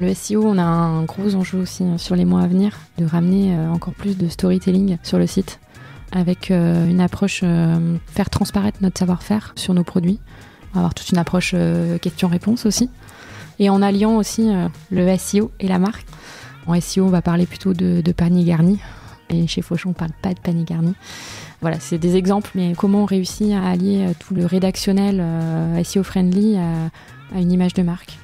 Le SEO, on a un gros enjeu aussi sur les mois à venir, de ramener encore plus de storytelling sur le site, avec une approche, faire transparaître notre savoir-faire sur nos produits. On va avoir toute une approche question-réponse aussi. Et en alliant aussi le SEO et la marque. En SEO, on va parler plutôt de panier garni. Et chez Fauchon, on ne parle pas de panier garni. Voilà, c'est des exemples, mais comment on réussit à allier tout le rédactionnel SEO-friendly à une image de marque.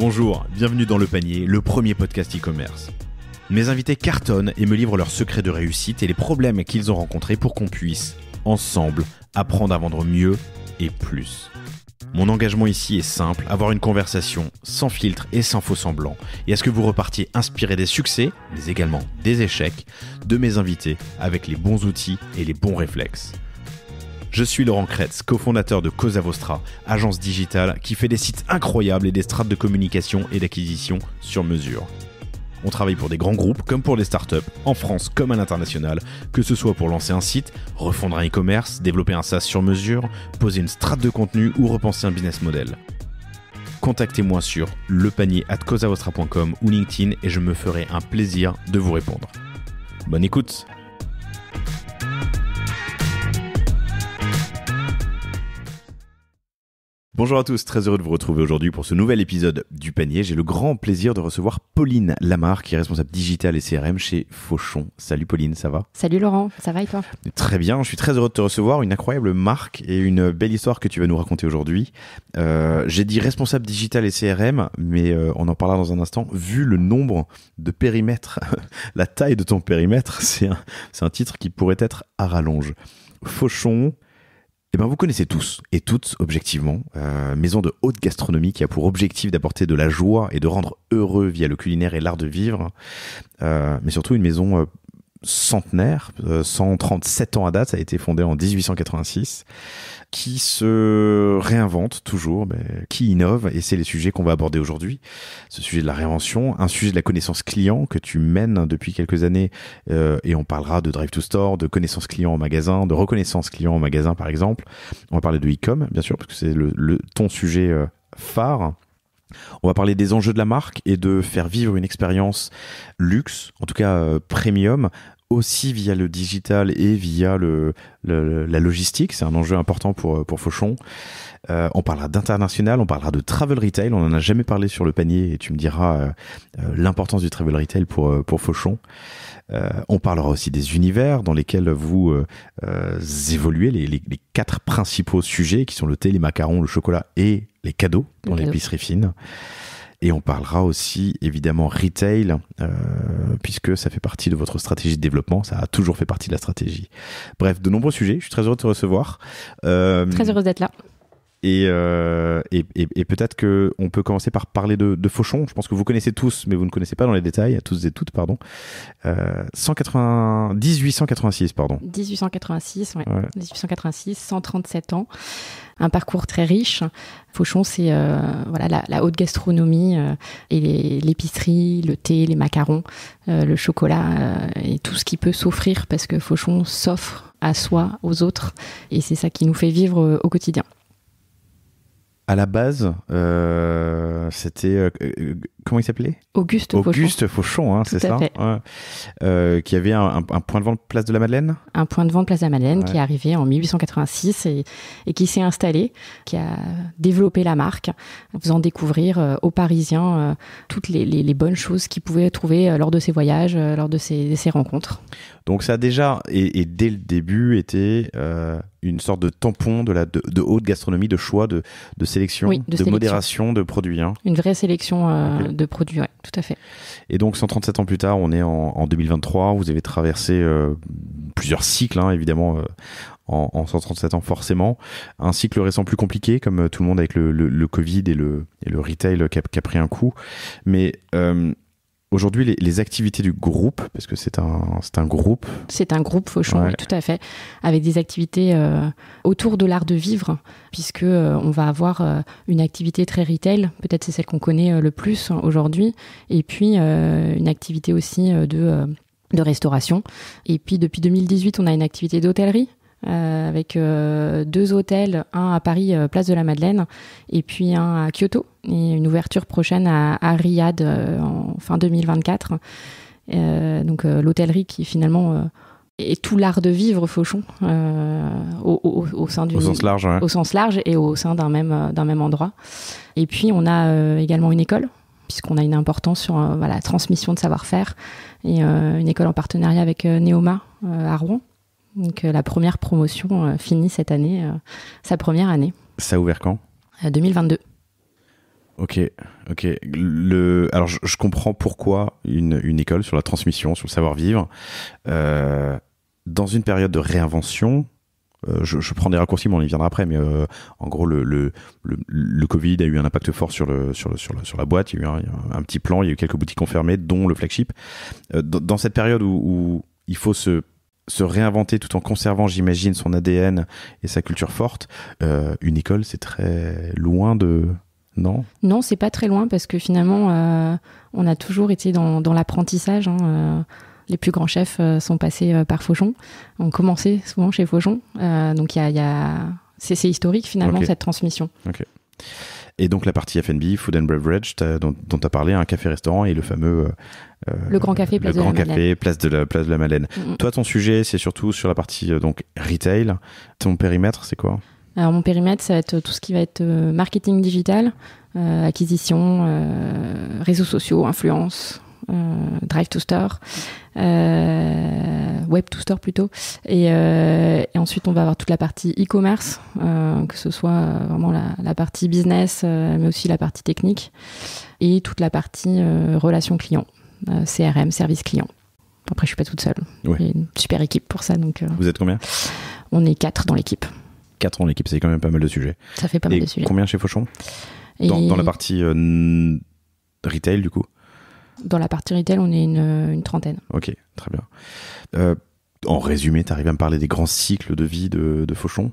Bonjour, bienvenue dans Le Panier, le premier podcast e-commerce. Mes invités cartonnent et me livrent leurs secrets de réussite et les problèmes qu'ils ont rencontrés pour qu'on puisse, ensemble, apprendre à vendre mieux et plus. Mon engagement ici est simple, avoir une conversation sans filtre et sans faux semblants, et à ce que vous repartiez inspiré des succès, mais également des échecs, de mes invités avec les bons outils et les bons réflexes. Je suis Laurent Kretz, cofondateur de Cosa Vostra, agence digitale qui fait des sites incroyables et des strates de communication et d'acquisition sur mesure. On travaille pour des grands groupes comme pour des startups, en France comme à l'international, que ce soit pour lancer un site, refondre un e-commerce, développer un SaaS sur mesure, poser une strate de contenu ou repenser un business model. Contactez-moi sur lepanier@cosavostra.com ou LinkedIn et je me ferai un plaisir de vous répondre. Bonne écoute! Bonjour à tous, très heureux de vous retrouver aujourd'hui pour ce nouvel épisode du Panier. J'ai le grand plaisir de recevoir Pauline Lamarre, qui est responsable digital et CRM chez Fauchon. Salut Pauline, ça va ? Salut Laurent, ça va et toi ? Très bien, je suis très heureux de te recevoir. Une incroyable marque et une belle histoire que tu vas nous raconter aujourd'hui. J'ai dit responsable digital et CRM, mais on en parlera dans un instant. Vu le nombre de périmètres, la taille de ton périmètre, c'est un titre qui pourrait être à rallonge. Fauchon, eh ben vous connaissez tous et toutes, objectivement, maison de haute gastronomie qui a pour objectif d'apporter de la joie et de rendre heureux via le culinaire et l'art de vivre, mais surtout une maison centenaire, 137 ans à date, ça a été fondé en 1886, qui se réinvente toujours, qui innove, et c'est les sujets qu'on va aborder aujourd'hui. Ce sujet de la réinvention, un sujet de la connaissance client que tu mènes depuis quelques années, et on parlera de Drive to Store, de connaissance client en magasin, de reconnaissance client en magasin par exemple. On va parler de e-com, bien sûr, parce que c'est ton sujet phare. On va parler des enjeux de la marque et de faire vivre une expérience luxe, en tout cas premium, aussi via le digital et via la logistique. C'est un enjeu important pour Fauchon. On parlera d'international, on parlera de travel retail. On n'en a jamais parlé sur le panier et tu me diras l'importance du travel retail pour Fauchon. On parlera aussi des univers dans lesquels vous évoluez, les 4 principaux sujets qui sont le thé, les macarons, le chocolat et les cadeaux dans l'épicerie fine. Et on parlera aussi évidemment retail, puisque ça fait partie de votre stratégie de développement, ça a toujours fait partie de la stratégie. Bref, de nombreux sujets, je suis très heureux de te recevoir. Très heureuse d'être là. Et peut-être qu'on peut commencer par parler de Fauchon. Je pense que vous connaissez tous, mais vous ne connaissez pas dans les détails, tous et toutes, pardon. 1886, pardon. 1886, ouais. 1886, 137 ans. Un parcours très riche. Fauchon, c'est la haute gastronomie et l'épicerie, le thé, les macarons, le chocolat et tout ce qui peut s'offrir parce que Fauchon s'offre à soi, aux autres. Et c'est ça qui nous fait vivre au quotidien. À la base, c'était... comment il s'appelait ? Auguste Fauchon. Auguste Fauchon, c'est ça ? Ouais. Qui avait un point de vente place de la Madeleine ? Un point de vente place de la Madeleine, ouais. Qui est arrivé en 1886 et qui s'est installé, qui a développé la marque en faisant découvrir aux Parisiens toutes les bonnes choses qu'ils pouvaient trouver lors de ses voyages, lors de ses rencontres. Donc ça a déjà, et dès le début, été une sorte de tampon de haute gastronomie, de choix, de sélection, de modération de produits. Hein. Une vraie sélection de produits, ouais, tout à fait. Et donc 137 ans plus tard, on est en 2023, vous avez traversé plusieurs cycles, hein, évidemment, en 137 ans forcément. Un cycle récent plus compliqué, comme tout le monde avec le Covid et le retail qui a pris un coup. Mais... aujourd'hui, les activités du groupe, parce que c'est un groupe. C'est un groupe Fauchon, ouais. Oui, tout à fait, avec des activités autour de l'art de vivre, puisque on va avoir une activité très retail, peut-être c'est celle qu'on connaît le plus aujourd'hui, et puis une activité aussi de restauration. Et puis depuis 2018, on a une activité d'hôtellerie avec 2 hôtels, un à Paris, place de la Madeleine, et puis un à Kyoto, et une ouverture prochaine à Riyad en fin 2024. Donc l'hôtellerie qui finalement est tout l'art de vivre Fauchon au sein du... Au sens large, ouais. Au sens large et au sein d'un même endroit. Et puis on a également une école, puisqu'on a une importance sur la transmission de savoir-faire, et une école en partenariat avec Neoma à Rouen. Donc la première promotion finit cette année, sa première année. Ça a ouvert quand ? 2022. Ok. Alors je comprends pourquoi une école sur la transmission, sur le savoir-vivre, dans une période de réinvention. Je prends des raccourcis, mais on y viendra après. Mais en gros, le Covid a eu un impact fort sur la boîte. Il y a eu un petit plan, il y a eu quelques boutiques ont fermé, dont le flagship. Dans cette période où il faut se réinventer tout en conservant, j'imagine, son ADN et sa culture forte, une école, c'est très loin de... Non, c'est pas très loin, parce que finalement, on a toujours été dans l'apprentissage. Les plus grands chefs sont passés par Fauchon, ont commencé souvent chez Fauchon. Donc c'est historique finalement, cette transmission. Ok. Et donc la partie F&B, Food and Beverage, dont tu as parlé, un café-restaurant et le fameux... le Grand Café, place de la Madeleine. Place de la Madeleine. Toi, ton sujet, c'est surtout sur la partie donc retail. Ton périmètre, c'est quoi ? Alors mon périmètre, ça va être tout ce qui va être marketing digital, acquisition, réseaux sociaux, influence, drive to store, web to store plutôt, et ensuite on va avoir toute la partie e-commerce, que ce soit vraiment la partie business, mais aussi la partie technique, et toute la partie relations clients, CRM, service client. Après je suis pas toute seule, j'ai une super équipe pour ça. Donc vous êtes combien ? On est 4 dans l'équipe. 4 dans l'équipe, c'est quand même pas mal de sujets. Ça fait pas mal de sujets. Combien chez Fauchon ? Dans la partie retail, du coup ? Dans la partie retail, on est une trentaine. Ok, très bien. En résumé, tu arrives à me parler des grands cycles de vie de Fauchon ?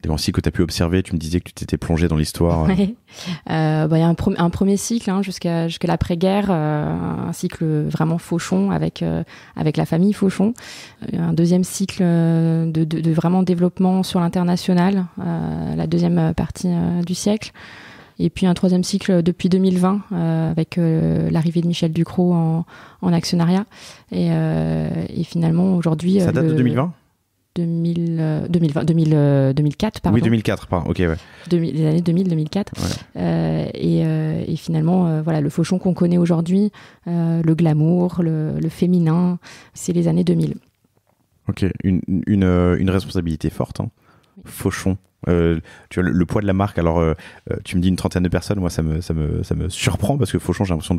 Des grands cycles que tu as pu observer, tu me disais que tu t'étais plongé dans l'histoire. Oui. Y a un premier cycle jusqu'à l'après-guerre, un cycle vraiment Fauchon avec la famille Fauchon. Un deuxième cycle de vraiment développement sur l'international, la deuxième partie du siècle. Et puis un troisième cycle depuis 2020 avec l'arrivée de Michel Ducrot en actionnariat. Et finalement aujourd'hui... Ça date de 2020 2004, pardon. Oui, 2004, pardon. Ok, ouais. Les années 2000-2004. Ouais. Et finalement, le Fauchon qu'on connaît aujourd'hui, le glamour, le féminin, c'est les années 2000. Ok, une responsabilité forte, hein. Fauchon. Tu vois, le poids de la marque, alors tu me dis une trentaine de personnes, moi ça me surprend, parce que Fauchon, j'ai l'impression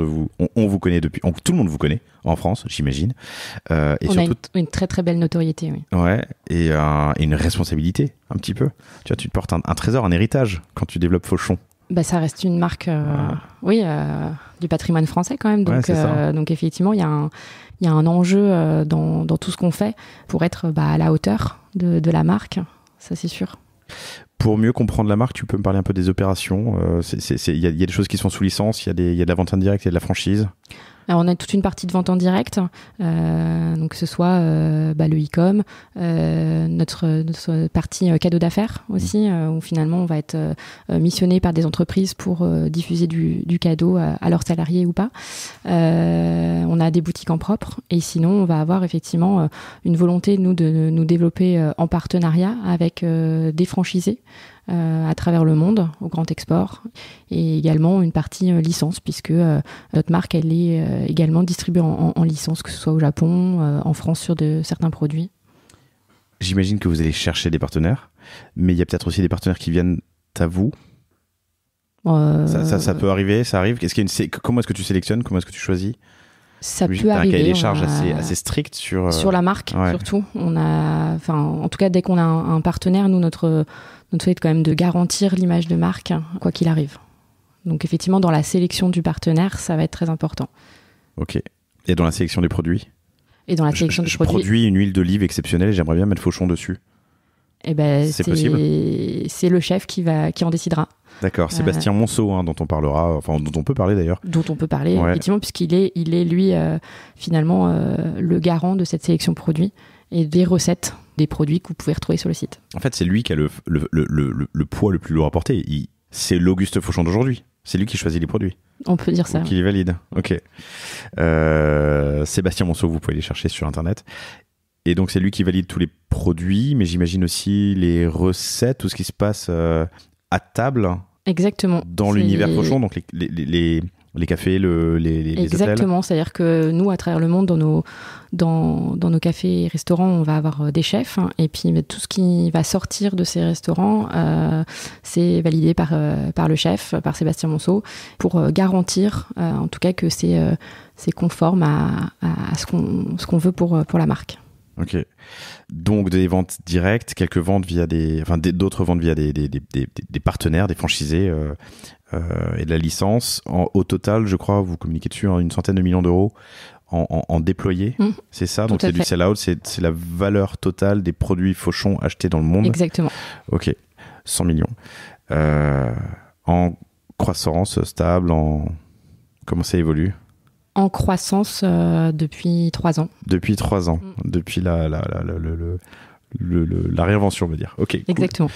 on vous connaît depuis, tout le monde vous connaît en France, j'imagine. Et on surtout, a une très très belle notoriété, oui. Ouais, et une responsabilité, un petit peu. Tu vois, tu te portes un trésor, un héritage quand tu développes Fauchon. Ça reste une marque, du patrimoine français quand même. Donc, donc effectivement, il y a un enjeu dans tout ce qu'on fait pour être à la hauteur de la marque, ça c'est sûr. Pour mieux comprendre la marque, tu peux me parler un peu des opérations. Il y a des choses qui sont sous licence, il y a de la vente indirecte, il y a de la franchise. Alors on a toute une partie de vente en direct, donc que ce soit le e-com, notre partie cadeau d'affaires aussi, où finalement on va être missionné par des entreprises pour diffuser du cadeau à leurs salariés ou pas. On a des boutiques en propre, et sinon on va avoir effectivement une volonté de nous développer en partenariat avec des franchisés à travers le monde, au grand export, et également une partie licence, puisque notre marque elle est également distribuée en licence, que ce soit au Japon, en France sur certains produits. J'imagine que vous allez chercher des partenaires, mais il y a peut-être aussi des partenaires qui viennent à vous. Ça peut arriver, ça arrive. Comment est-ce que tu sélectionnes, comment est-ce que tu choisis? Ça peut arriver. Un cahier des charges assez strict sur la marque, surtout. En tout cas, dès qu'on a un partenaire, nous, notre souhait est quand même de garantir l'image de marque, quoi qu'il arrive. Donc, effectivement, dans la sélection du partenaire, ça va être très important. Ok. Et dans la sélection des produits? Et dans la sélection des produits. Je produis une huile d'olive exceptionnelle et j'aimerais bien mettre Fauchon dessus. eh ben, C'est possible. C'est le chef qui en décidera. D'accord, Sébastien Monceau, dont on parlera, enfin dont on peut parler d'ailleurs. Dont on peut parler, effectivement, puisqu'il est lui, finalement, le garant de cette sélection produit et des recettes des produits que vous pouvez retrouver sur le site. En fait, c'est lui qui a le poids le plus lourd à porter. C'est l'Auguste Fauchon d'aujourd'hui. C'est lui qui choisit les produits. On peut dire ça. Qui les valide. Ok. Sébastien Monceau, vous pouvez les chercher sur Internet. Et donc, c'est lui qui valide tous les produits, mais j'imagine aussi les recettes, tout ce qui se passe à table. Exactement. Dans l'univers Fauchon, donc les cafés, les hôtels. Exactement, c'est-à-dire que nous, à travers le monde, dans nos cafés et restaurants, on va avoir des chefs, hein, et puis tout ce qui va sortir de ces restaurants, c'est validé par le chef, par Sébastien Monceau, pour garantir, en tout cas, que c'est conforme à ce qu'on veut pour la marque. Ok. Donc des ventes directes, quelques ventes via d'autres ventes via des partenaires, des franchisés et de la licence. Au total, je crois, vous communiquez dessus, une centaine de millions d'euros en déployés. C'est ça. Donc c'est du sell-out, c'est la valeur totale des produits Fauchon achetés dans le monde. Exactement. Ok. 100 millions. En croissance stable, comment ça évolue? En croissance depuis 3 ans. Depuis 3 ans. Depuis la réinvention, on va dire. Ok. Exactement.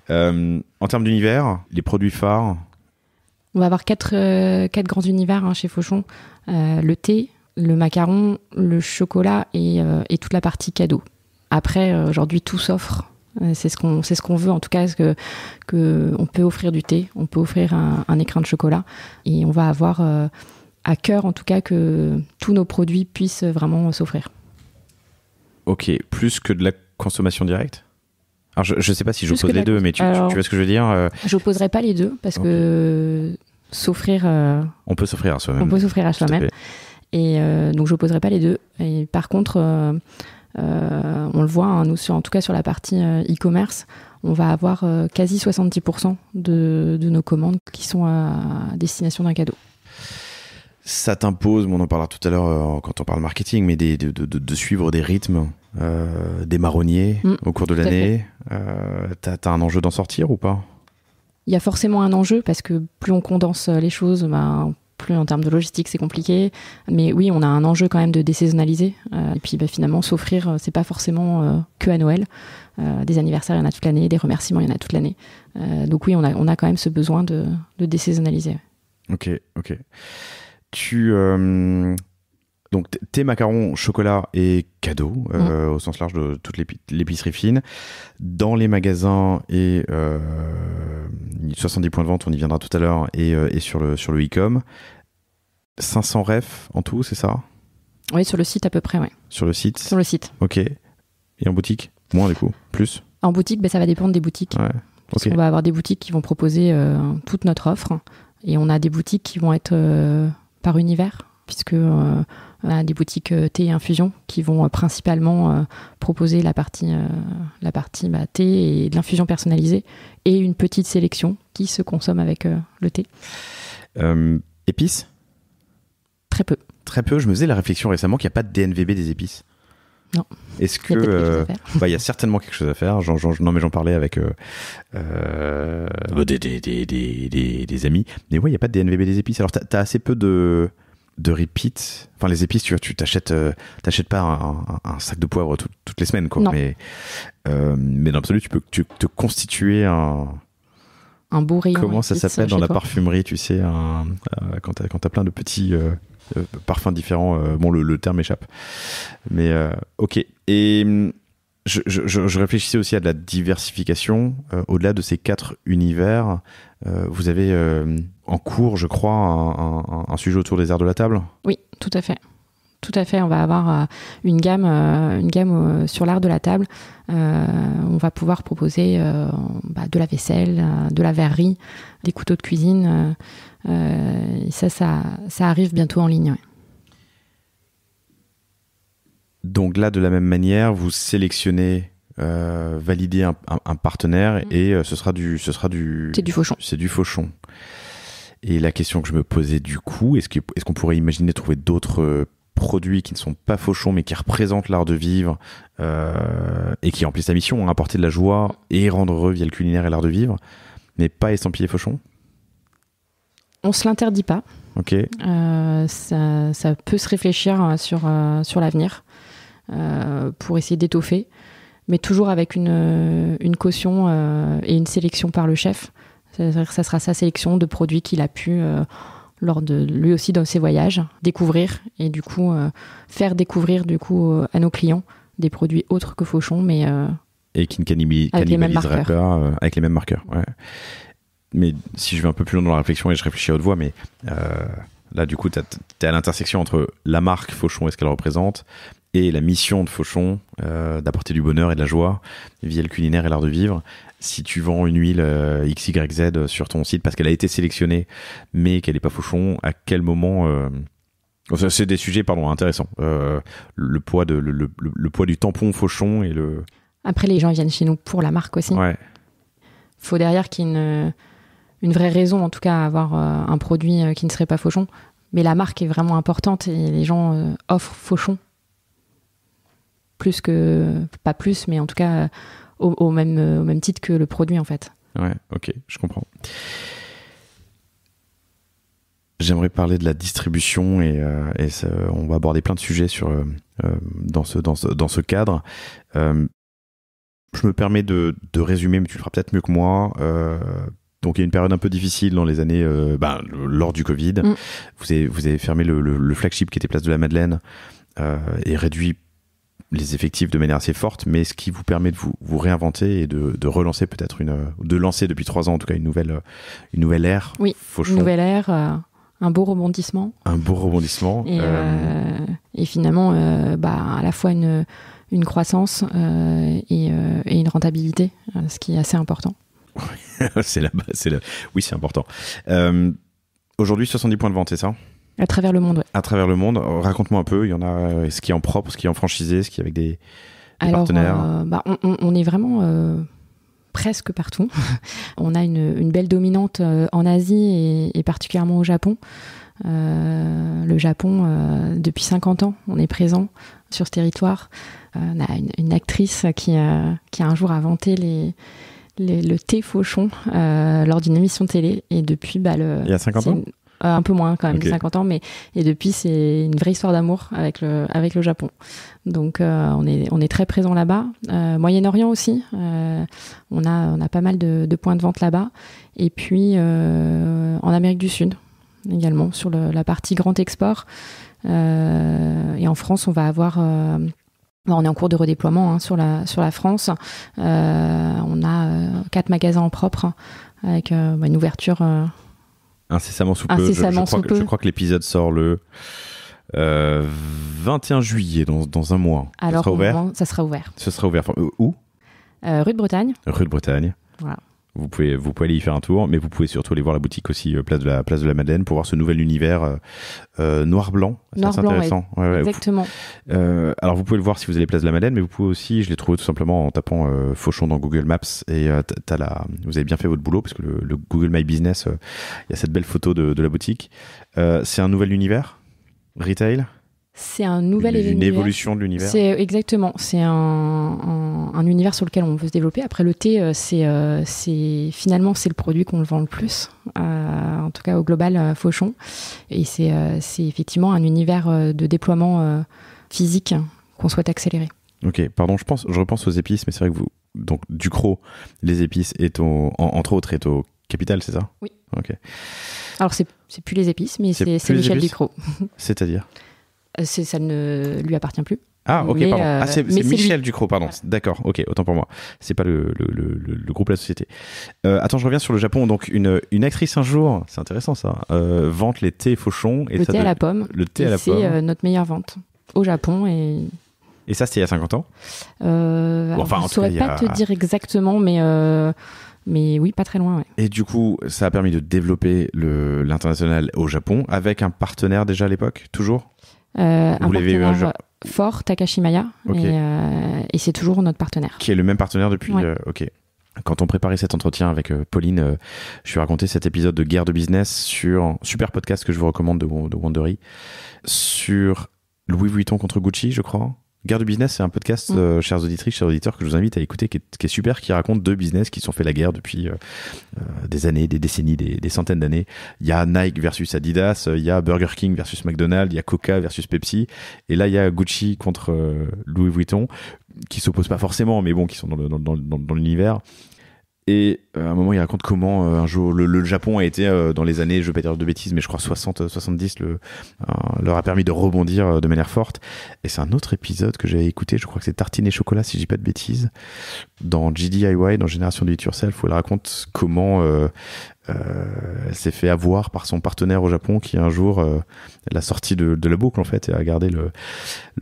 Cool. En termes d'univers, les produits phares. On va avoir 4 grands univers chez Fauchon. Le thé, le macaron, le chocolat et toute la partie cadeau. Après, aujourd'hui, tout s'offre. C'est ce qu'on veut, en tout cas, que on peut offrir du thé, on peut offrir un écrin de chocolat. Et on va avoir à cœur, en tout cas, que tous nos produits puissent vraiment s'offrir. Ok, plus que de la consommation directe ? Alors, je ne sais pas si j'oppose les deux, mais tu vois ce que je veux dire ? J'opposerai pas les deux, parce que s'offrir... on peut s'offrir à soi-même. On peut s'offrir à soi-même. Et donc, j'opposerai pas les deux. Et par contre, on le voit, nous, en tout cas sur la partie e-commerce, on va avoir quasi 70% de nos commandes qui sont à destination d'un cadeau. Ça t'impose, on en parlera tout à l'heure quand on parle marketing, mais de suivre des rythmes, des marronniers au cours de l'année. T'as un enjeu d'en sortir ou pas ? Il y a forcément un enjeu parce que plus on condense les choses, plus en termes de logistique c'est compliqué. Mais oui, on a un enjeu quand même de désaisonnaliser. Et puis finalement, s'offrir, c'est pas forcément que à Noël. Des anniversaires, il y en a toute l'année. Des remerciements, il y en a toute l'année. Donc oui, on a quand même ce besoin de désaisonnaliser. Ok. Donc thé, macarons, chocolat et cadeaux au sens large de toute l'épicerie fine dans les magasins et 70 points de vente, on y viendra tout à l'heure, et sur le e-com. 500 refs en tout, c'est ça ? Oui, sur le site à peu près, oui. Sur le site ? Sur le site. Ok. Et en boutique ? Moins du coup ? Plus ? En boutique, ça va dépendre des boutiques. Ouais. Parce qu'on va avoir des boutiques qui vont proposer toute notre offre, et on a des boutiques qui vont être par univers, puisque on a des boutiques thé et infusion qui vont principalement proposer la partie thé et de l'infusion personnalisée, et une petite sélection qui se consomme avec le thé. Épices ? Très peu. Je me faisais la réflexion récemment qu'il n'y a pas de DNVB des épices. Non. Est-ce que il y a certainement quelque chose à faire. Non, mais j'en parlais avec des amis. Mais ouais, il y a pas de DNVB des épices. Alors t'as assez peu de repeat. Enfin, les épices, tu t'achètes pas un sac de poivre toutes les semaines, quoi. Non. Mais dans l'absolu, tu peux te constituer un beau rayon. Comment ça s'appelle dans la parfumerie, tu sais, quand t'as plein de petits parfums différents. Le terme m'échappe. Mais ok. Et je réfléchissais aussi à de la diversification. Au-delà de ces 4 univers, vous avez en cours, je crois, un sujet autour des airs de la table. Oui, tout à fait. Tout à fait. On va avoir une gamme sur l'art de la table. On va pouvoir proposer de la vaisselle, de la verrerie, des couteaux de cuisine. Ça arrive bientôt en ligne. Ouais. Donc là, de la même manière, vous sélectionnez, validez un partenaire et ce sera du. C'est du Fauchon. C'est du Fauchon. Et la question que je me posais du coup, est-ce qu'on pourrait imaginer trouver d'autres produits qui ne sont pas fauchons mais qui représentent l'art de vivre et qui remplissent la mission, apporter de la joie et rendre heureux via le culinaire et l'art de vivre, mais pas estampillés fauchons? On se l'interdit pas. Ok. Ça peut se réfléchir sur l'avenir pour essayer d'étoffer, mais toujours avec une caution et une sélection par le chef. C'est-à-dire que ça sera sa sélection de produits qu'il a pu, lors de lui aussi dans ses voyages, découvrir et du coup faire découvrir du coup à nos clients des produits autres que fauchons, mais et qui ne cannibaliseraient pas avec les mêmes marqueurs. Ouais. Mais si je vais un peu plus loin dans la réflexion et je réfléchis à haute voix, mais là du coup t'es à l'intersection entre la marque Fauchon et ce qu'elle représente et la mission de Fauchon d'apporter du bonheur et de la joie via le culinaire et l'art de vivre. Si tu vends une huile XYZ sur ton site parce qu'elle a été sélectionnée mais qu'elle n'est pas Fauchon, à quel moment c'est des sujets intéressants. Le poids du tampon Fauchon et le... Après, les gens viennent chez nous pour la marque aussi. Ouais. Faut derrière qu'il y ait une vraie raison, en tout cas, à avoir un produit qui ne serait pas Fauchon. Mais la marque est vraiment importante et les gens offrent Fauchon. Pas plus, mais en tout cas au même titre que le produit, en fait. Ouais, ok, je comprends. J'aimerais parler de la distribution et on va aborder plein de sujets dans ce cadre. Je me permets de résumer, mais tu le feras peut-être mieux que moi. Donc il y a une période un peu difficile dans les années lors du Covid. Vous avez fermé le flagship qui était place de la Madeleine et réduit les effectifs de manière assez forte, mais ce qui vous permet de vous réinventer et de relancer peut-être de lancer depuis 3 ans en tout cas une nouvelle ère. Oui, Fauchon. Une nouvelle ère, un beau rebondissement. Un beau rebondissement. Et finalement, à la fois une croissance et une rentabilité, ce qui est assez important. Oui, c'est important. Aujourd'hui, 70 points de vente, c'est ça ? À travers le monde, oui. À travers le monde. Raconte-moi un peu, il y en a, ce qui est en propre, ce qui est en franchisé, ce qui est avec des partenaires. On est vraiment presque partout. On a une belle dominante en Asie et particulièrement au Japon. Le Japon, depuis 50 ans, on est présent sur ce territoire. On a une actrice qui a un jour inventé le thé Fauchon lors d'une émission télé. Et depuis, il y a 50 ans un peu moins quand même, okay. 50 ans, et depuis c'est une vraie histoire d'amour avec le Japon. Donc on est très présent là-bas. Moyen-Orient aussi, on a pas mal de points de vente là-bas. Et puis en Amérique du Sud également, sur la partie grand export. Et en France, on va avoir... on est en cours de redéploiement sur la France. On a 4 magasins en propre avec une ouverture... incessamment sous peu. Je crois que l'épisode sort le 21 juillet, dans un mois. Alors, ça sera ouvert. Ce sera ouvert. Où ? Rue de Bretagne. Rue de Bretagne. Voilà. Vous pouvez aller y faire un tour, mais vous pouvez surtout aller voir la boutique aussi, place de la Madeleine, pour voir ce nouvel univers noir-blanc. C'est intéressant. Ouais, exactement. Alors vous pouvez le voir si vous allez place de la Madeleine, mais vous pouvez aussi, je l'ai trouvé tout simplement en tapant Fauchon dans Google Maps, et vous avez bien fait votre boulot, parce que le Google My Business, il y a cette belle photo de la boutique. C'est un nouvel univers retail. C'est un nouvel univers. Une évolution de l'univers. Exactement. C'est un univers sur lequel on veut se développer. Après, le thé, finalement, c'est le produit qu'on le vend le plus. En tout cas, au global, Fauchon. Et c'est effectivement un univers de déploiement physique qu'on souhaite accélérer. Ok, pardon, je repense aux épices, mais c'est vrai que donc, Ducros, les épices, entre autres, est au Capital, c'est ça ? Oui. Ok. Alors, c'est plus les épices, mais c'est Michel Ducros. C'est-à-dire ? Ça ne lui appartient plus. Ah, ok, pardon. C'est Michel Ducros, pardon. Voilà. D'accord, ok, autant pour moi. C'est pas le groupe La Société. Attends, je reviens sur le Japon. Donc, une actrice un jour, c'est intéressant ça, vente les thés Fauchon. Le thé à la pomme. Le thé à la pomme. C'est notre meilleure vente au Japon. Et ça, c'était il y a 50 ans je ne saurais pas te dire exactement, mais oui, pas très loin. Ouais. Et du coup, ça a permis de développer l'international au Japon avec un partenaire déjà à l'époque, toujours un partenaire fort, Takashimaya, okay. Et c'est toujours notre partenaire. Qui est le même partenaire depuis ouais. Ok. Quand on préparait cet entretien avec Pauline, je lui ai raconté cet épisode de Guerre de Business sur un super podcast que je vous recommande de Wandery, sur Louis Vuitton contre Gucci, je crois. Guerre du business, c'est un podcast, chers auditrices, chers auditeurs, que je vous invite à écouter, qui est super, qui raconte deux business qui se sont fait la guerre depuis des années, des décennies, des centaines d'années. Il y a Nike versus Adidas, il y a Burger King versus McDonald's, il y a Coca versus Pepsi, et là il y a Gucci contre Louis Vuitton, qui s'opposent pas forcément, mais bon, qui sont dans l'univers. Et à un moment, il raconte comment un jour le Japon a été dans les années, je ne vais pas dire de bêtises, mais je crois 70, leur a permis de rebondir de manière forte. Et c'est un autre épisode que j'avais écouté, je crois que c'est Tartine et Chocolat, si je dis pas de bêtises, dans GDIY, dans Génération Do It Yourself, où elle raconte comment elle s'est fait avoir par son partenaire au Japon qui un jour l'a sortie de la boucle en fait et a gardé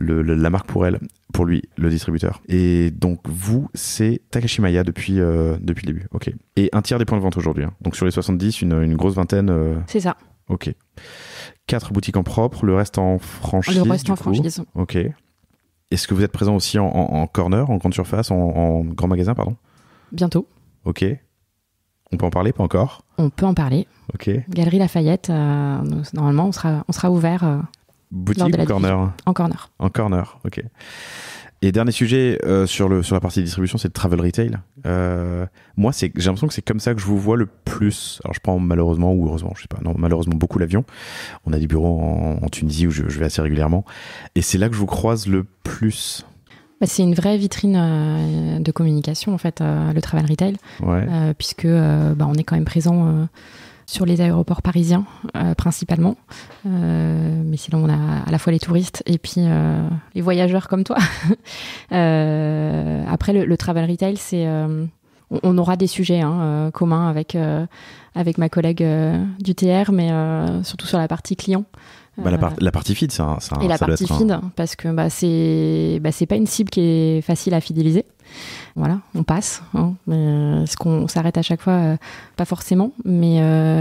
la marque pour lui, le distributeur. Et donc vous, c'est Takashi Maya depuis le début. Ok. Et un tiers des points de vente aujourd'hui. Hein. Donc sur les 70, une grosse vingtaine. C'est ça. Ok. 4 boutiques en propre, le reste en franchise. Le reste en franchise. Ok. Est-ce que vous êtes présent aussi en corner, en grande surface, en grand magasin, pardon? Bientôt. Ok. On peut en parler, pas encore? On peut en parler. Ok. Galerie Lafayette, normalement, on sera ouvert. Boutique ou corner? En corner. En corner, ok. Et dernier sujet sur la partie distribution, c'est le travel retail. Moi, j'ai l'impression que c'est comme ça que je vous vois le plus. Alors, je prends malheureusement ou heureusement, je sais pas, non, malheureusement beaucoup l'avion. On a des bureaux en Tunisie où je vais assez régulièrement. Et c'est là que je vous croise le plus. C'est une vraie vitrine de communication, en fait, le travel retail. Ouais. Puisque on est quand même présent sur les aéroports parisiens, principalement. Mais sinon, on a à la fois les touristes et puis les voyageurs comme toi. Après, le travel retail, c'est... on aura des sujets communs avec ma collègue du TR, mais surtout sur la partie client. La partie feed, ça et la partie feed, parce que c'est pas une cible qui est facile à fidéliser. Voilà, on passe. Mais est-ce qu'on s'arrête à chaque fois? Pas forcément. Mais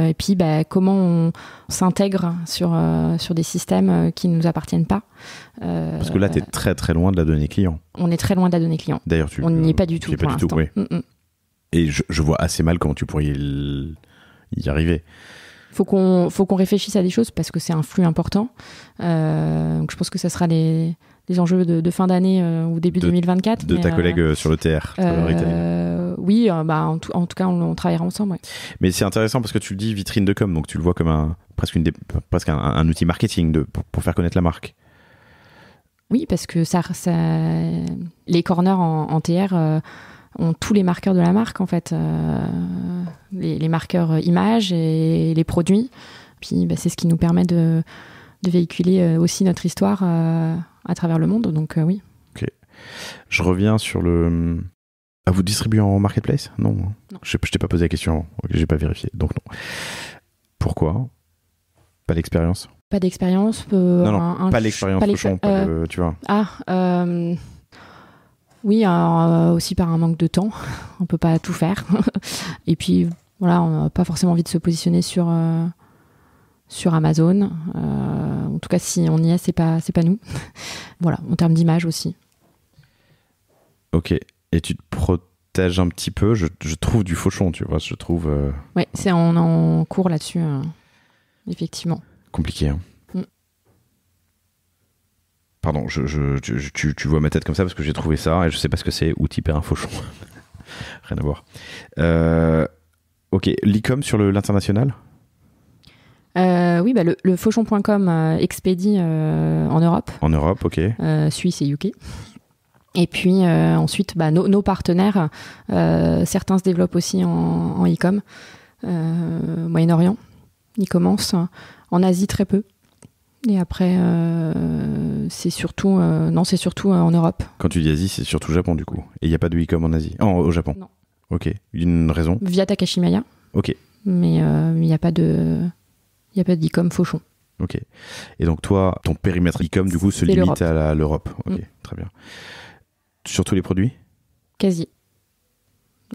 et puis, comment on s'intègre sur des systèmes qui ne nous appartiennent pas. Parce que là, tu es très très loin de la donnée client. On est très loin de la donnée client. D'ailleurs, on n'y est pas du tout pour l'instant. Oui. Et je vois assez mal comment tu pourrais y arriver. Faut qu'on réfléchisse à des choses parce que c'est un flux important. Donc je pense que ça sera les enjeux de fin d'année ou début 2024. De ta collègue sur le TR. Oui, en tout cas, on travaillera ensemble. Ouais. Mais c'est intéressant parce que tu le dis vitrine de com, donc tu le vois comme presque un outil marketing pour faire connaître la marque. Oui, parce que les corners en TR ont tous les marqueurs de la marque, en fait. Les marqueurs images et les produits. Puis c'est ce qui nous permet de véhiculer aussi notre histoire à travers le monde. Donc oui. Ok. Je reviens sur le... Ah, vous distribuez en marketplace? Non. Je t'ai pas posé la question avant. J'ai pas vérifié. Donc non. Pourquoi? Pas d'expérience? Pas d'expérience. Pas l'expérience Fauchon, tu vois. Oui, aussi par un manque de temps. On peut pas tout faire. Et puis, voilà, on n'a pas forcément envie de se positionner sur Amazon. En tout cas, si on y est, c'est pas nous. Voilà, en termes d'image aussi. Ok. Et tu te protèges un petit peu, je trouve, du Fauchon, tu vois, je trouve... Oui, on est en cours là-dessus, effectivement. Compliqué, hein. Pardon, tu vois ma tête comme ça parce que j'ai trouvé ça et je sais pas ce que c'est, outil perd un Fauchon. Rien à voir. Ok, l'e-com sur l'international? Oui, le fauchon.com expédie en Europe. En Europe, ok. Suisse et UK. Et puis ensuite, nos partenaires, certains se développent aussi en e-com. Moyen-Orient, ils commencent. En Asie, très peu. Et après, c'est surtout en Europe. Quand tu dis Asie, c'est surtout Japon du coup. Et il n'y a pas de e-com en Asie? Au Japon? Non. Ok. Une raison? Via Takashi Maya. Ok. Mais il n'y a pas d'e-com Fauchon. Ok. Et donc toi, ton périmètre e-com du coup se limite à l'Europe. Ok, très bien. Sur tous les produits? Quasi.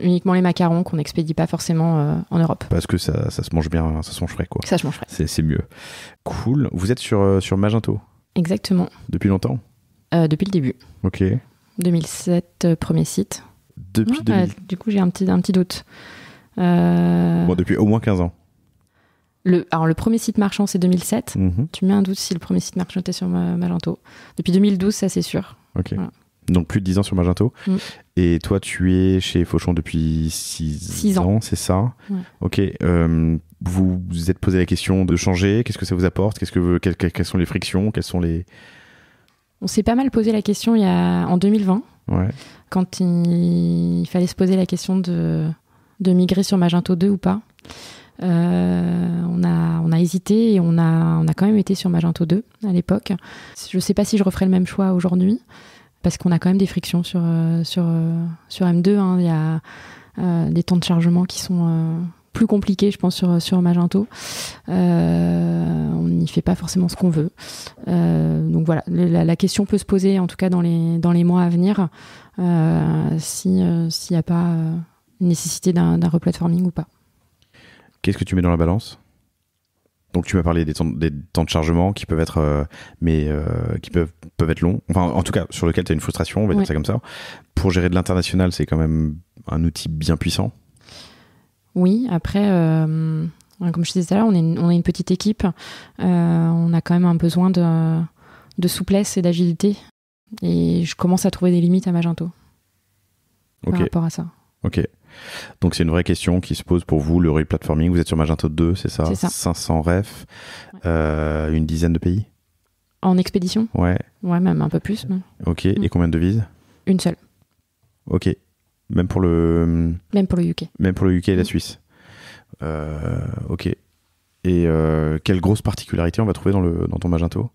Uniquement les macarons qu'on n'expédie pas forcément en Europe. Parce que ça se mange bien, ça se mange frais quoi. Ça se mange frais. C'est mieux. Cool. Vous êtes sur Magento? Exactement. Depuis longtemps? Depuis le début. Ok. 2007, premier site. Depuis 2000. Du coup, j'ai un petit doute. Bon, depuis au moins 15 ans. Alors, le premier site marchand, c'est 2007. Tu mets un doute si le premier site marchand était sur Magento. Depuis 2012, ça c'est sûr. Ok. Voilà. Donc plus de 10 ans sur Magento. Et toi, tu es chez Fauchon depuis 6 ans, c'est ça? Ouais. Ok. Vous vous êtes posé la question de changer. Qu'est-ce que ça vous apporte? Quelles sont les frictions? On s'est pas mal posé la question en 2020. Ouais. Quand il fallait se poser la question de migrer sur Magento 2 ou pas. On a hésité et on a quand même été sur Magento 2 à l'époque. Je sais pas si je referais le même choix aujourd'hui parce qu'on a quand même des frictions sur M2. Hein. Il y a des temps de chargement qui sont plus compliqués, je pense, sur Magento. On n'y fait pas forcément ce qu'on veut. Donc voilà, la question peut se poser en tout cas dans les mois à venir s'il n'y a pas nécessité d'un replatforming ou pas. Qu'est-ce que tu mets dans la balance? Donc tu m'as parlé des temps de chargement qui peuvent être qui peuvent être longs. Enfin, en tout cas, sur lequel tu as une frustration, on va dire ça comme ça. Pour gérer de l'international, c'est quand même un outil bien puissant. Oui, après, comme je disais tout à l'heure, on est une petite équipe. On a quand même un besoin de souplesse et d'agilité. Et je commence à trouver des limites à Magento par rapport à ça. Ok. Donc c'est une vraie question qui se pose pour vous, le replatforming. Vous êtes sur Magento 2, c'est ça? C'est ça. 500 refs, une dizaine de pays? En expédition? Ouais. Ouais, même un peu plus. Mais... Ok, et combien de devises? Une seule. Ok. Même pour le UK. Même pour le UK et la Suisse. Ok. Et quelle grosse particularité on va trouver dans ton Magento?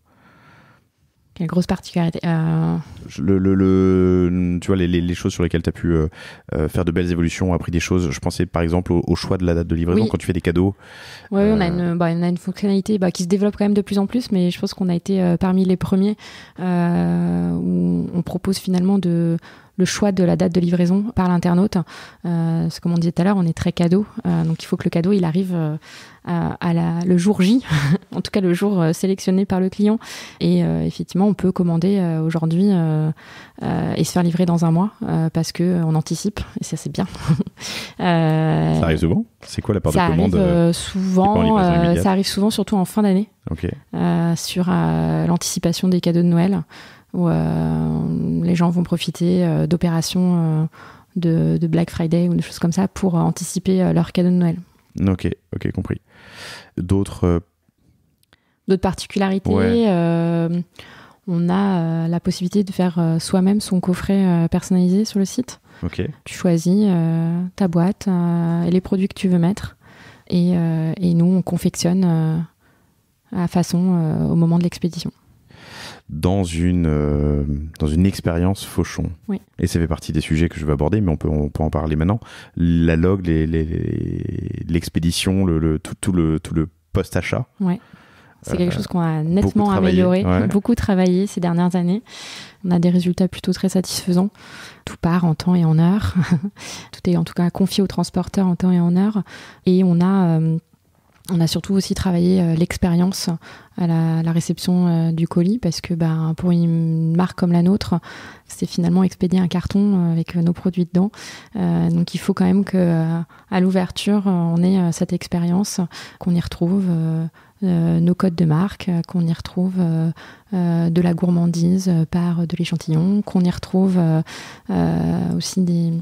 Quelle grosse particularité? Tu vois, les choses sur lesquelles tu as pu faire de belles évolutions, appris des choses. Je pensais par exemple au choix de la date de livraison quand tu fais des cadeaux. Oui, on a une fonctionnalité qui se développe quand même de plus en plus, mais je pense qu'on a été parmi les premiers où on propose finalement le choix de la date de livraison par l'internaute. C'est comme on disait tout à l'heure, on est très cadeau, donc il faut que le cadeau il arrive le jour J, en tout cas le jour sélectionné par le client. Et effectivement, on peut commander aujourd'hui et se faire livrer dans un mois parce qu'on anticipe, et ça c'est bien. Ça arrive souvent? C'est quoi la part de commande? Ça arrive souvent, surtout en fin d'année, sur l'anticipation des cadeaux de Noël, où les gens vont profiter d'opérations de Black Friday ou des choses comme ça pour anticiper leurs cadeaux de Noël. Ok, compris. D'autres particularités, on a la possibilité de faire soi-même son coffret personnalisé sur le site. Tu choisis ta boîte et les produits que tu veux mettre et nous on confectionne à façon au moment de l'expédition. Dans une expérience Fauchon. Oui. Et ça fait partie des sujets que je vais aborder, mais on peut en parler maintenant. La log, l'expédition, tout le post-achat. Ouais. C'est quelque chose qu'on a nettement amélioré, beaucoup travaillé ces dernières années. On a des résultats plutôt très satisfaisants. Tout part en temps et en heure. Tout est en tout cas confié aux transporteurs en temps et en heure. Et on a surtout aussi travaillé l'expérience à la réception du colis parce que pour une marque comme la nôtre, c'est finalement expédier un carton avec nos produits dedans. Donc il faut quand même qu'à l'ouverture, on ait cette expérience, qu'on y retrouve nos codes de marque, qu'on y retrouve de la gourmandise par de l'échantillon, qu'on y retrouve aussi des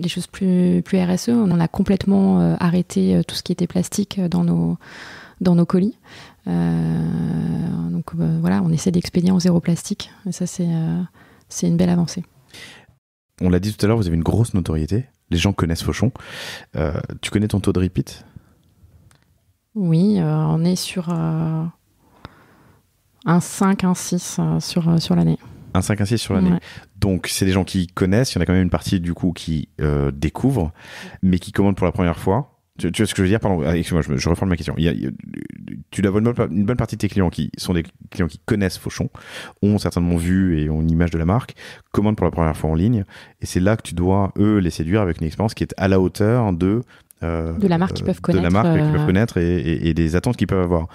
choses plus RSE. On a complètement arrêté tout ce qui était plastique dans nos colis. Donc voilà, on essaie d'expédier en zéro plastique. Et ça, c'est une belle avancée. On l'a dit tout à l'heure, vous avez une grosse notoriété. Les gens connaissent Fauchon. Tu connais ton taux de repeat? Oui, on est sur un 5, un 6 sur l'année. Un 5, un 6 sur l'année. Ouais. Donc, c'est des gens qui connaissent. Il y en a quand même une partie, du coup, qui découvrent, mais qui commandent pour la première fois. Tu vois ce que je veux dire? Pardon, excuse-moi, je reformule ma question. Tu dois avoir une bonne partie de tes clients qui sont des clients qui connaissent Fauchon, ont certainement vu et ont une image de la marque, commandent pour la première fois en ligne. Et c'est là que tu dois, eux, les séduire avec une expérience qui est à la hauteur de la marque qu'ils peuvent connaître. De la marque qu'ils peuvent connaître et des attentes qu'ils peuvent avoir.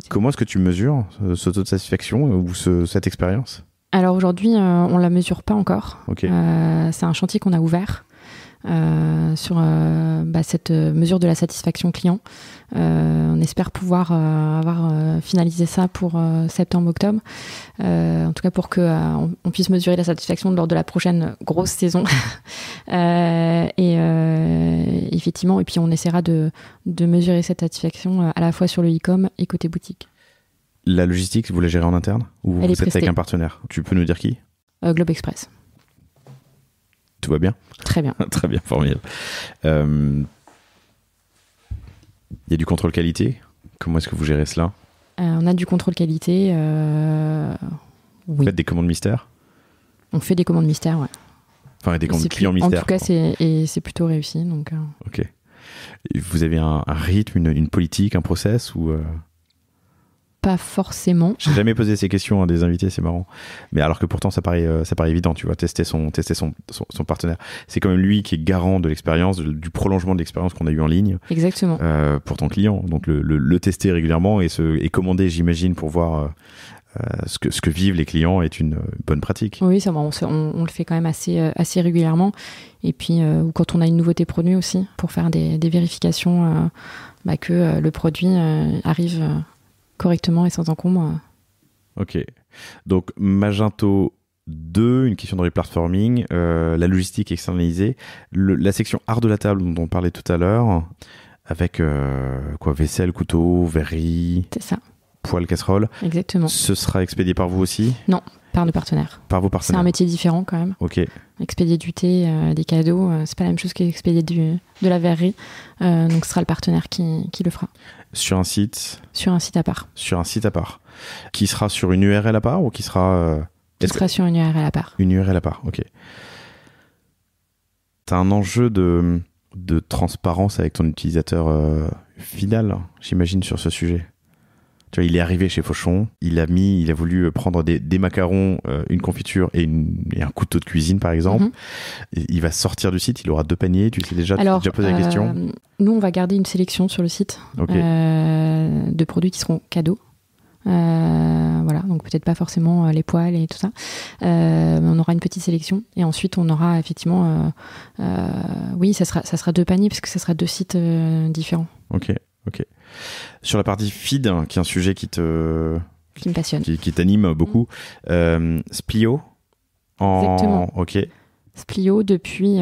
Comment est-ce que tu mesures ce taux de satisfaction ou cette expérience? Alors aujourd'hui, on ne la mesure pas encore. C'est un chantier qu'on a ouvert. sur cette mesure de la satisfaction client. On espère pouvoir avoir finalisé ça pour septembre-octobre, en tout cas pour que on puisse mesurer la satisfaction lors de la prochaine grosse saison. Effectivement, et puis on essaiera de mesurer cette satisfaction à la fois sur le e-com et côté boutique. La logistique, vous la gérez en interne ou vous êtes avec un partenaire? Tu peux nous dire qui? Globe Express. Tout va bien? Très bien. Très bien, formidable. Il y a du contrôle qualité. Comment est-ce que vous gérez cela? On a du contrôle qualité. Oui. Vous faites des commandes mystères? On fait des commandes mystères, ouais. Enfin, des commandes clients mystères. En tout cas, c'est plutôt réussi. Donc, Ok. Et vous avez un rythme, une politique, un process ou Pas forcément. J'ai jamais posé ces questions à des invités, c'est marrant. Mais alors que pourtant, ça paraît évident, tu vois, tester son partenaire. C'est quand même lui qui est garant de l'expérience, du prolongement de l'expérience qu'on a eu en ligne. Exactement. Pour ton client. Donc le tester régulièrement et commander, j'imagine, pour voir ce que vivent les clients est une bonne pratique. Oui, ça, on le fait quand même assez régulièrement. Et puis, quand on a une nouveauté produit aussi, pour faire des vérifications que le produit arrive correctement et sans encombre. Ok. Donc, Magento 2, une question de replatforming, la logistique externalisée, la section art de la table dont on parlait tout à l'heure, avec vaisselle, couteau, verrerie. C'est ça. Poêle, casserole. Exactement. Ce sera expédié par vous aussi? Non, par nos partenaires. Par vos partenaires. C'est un métier différent quand même. Ok. Expédier du thé, des cadeaux, c'est pas la même chose qu'expédier de la verrerie. Donc ce sera le partenaire qui le fera. Sur un site? Sur un site à part. Sur un site à part. Qui sera sur une URL à part ou qui sera... Qui sera sur une URL à part. Une URL à part, ok. T'as un enjeu de transparence avec ton utilisateur final, j'imagine, sur ce sujet. Tu vois, il est arrivé chez Fauchon, il a voulu prendre des macarons, une confiture et un couteau de cuisine, par exemple. Mm-hmm. Il va sortir du site, il aura 2 paniers. Tu sais déjà, tu t'es déjà posé la question? Nous, on va garder une sélection sur le site de produits qui seront cadeaux. Voilà, donc peut-être pas forcément les poêles et tout ça. On aura une petite sélection et ensuite on aura effectivement, oui, ça sera 2 paniers parce que ça sera 2 sites différents. Ok. Sur la partie feed, qui est un sujet qui me passionne, qui t'anime beaucoup, Splio. Exactement. Ok. Splio depuis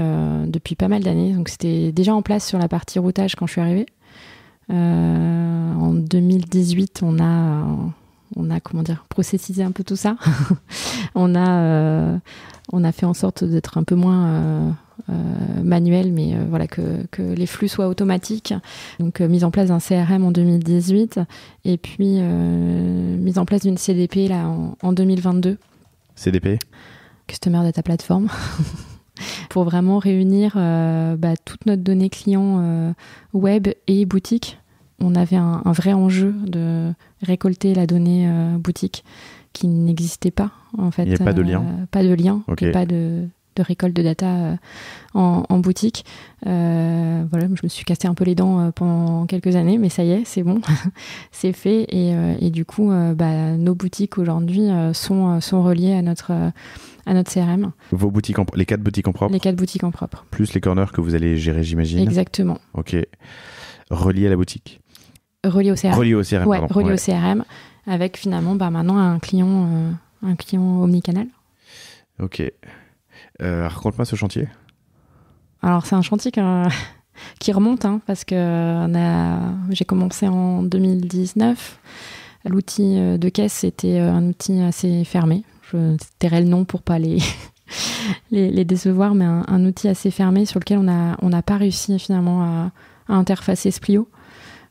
pas mal d'années, donc c'était déjà en place sur la partie routage quand je suis arrivée. En 2018, on a processisé un peu tout ça. on a fait en sorte d'être un peu moins manuel, mais voilà, que les flux soient automatiques. Donc mise en place d'un CRM en 2018 et puis mise en place d'une CDP là en 2022. CDP? Customer Data Platform. Pour vraiment réunir toute notre donnée client web et boutique. On avait un vrai enjeu de récolter la donnée boutique qui n'existait pas en fait. Il n'y a pas de lien. Pas de lien, okay. Et pas de récolte de data en boutique. Voilà, je me suis cassé un peu les dents pendant quelques années, mais ça y est, c'est bon, c'est fait. Et du coup, nos boutiques aujourd'hui sont reliées à notre CRM. Vos boutiques, les 4 boutiques en propre? Les 4 boutiques en propre. Plus les corners que vous allez gérer, j'imagine? Exactement. Ok. Reliés à la boutique? Reliés au CRM. Reliés au CRM, ouais, reliés au CRM, avec finalement maintenant un client omnicanal. Ok. Raconte-moi ce chantier. Alors c'est un chantier qui remonte, parce que j'ai commencé en 2019. L'outil de caisse était un outil assez fermé. Je tairai le nom pour pas les décevoir, mais un outil assez fermé sur lequel on n'a pas réussi finalement à interfacer Splio.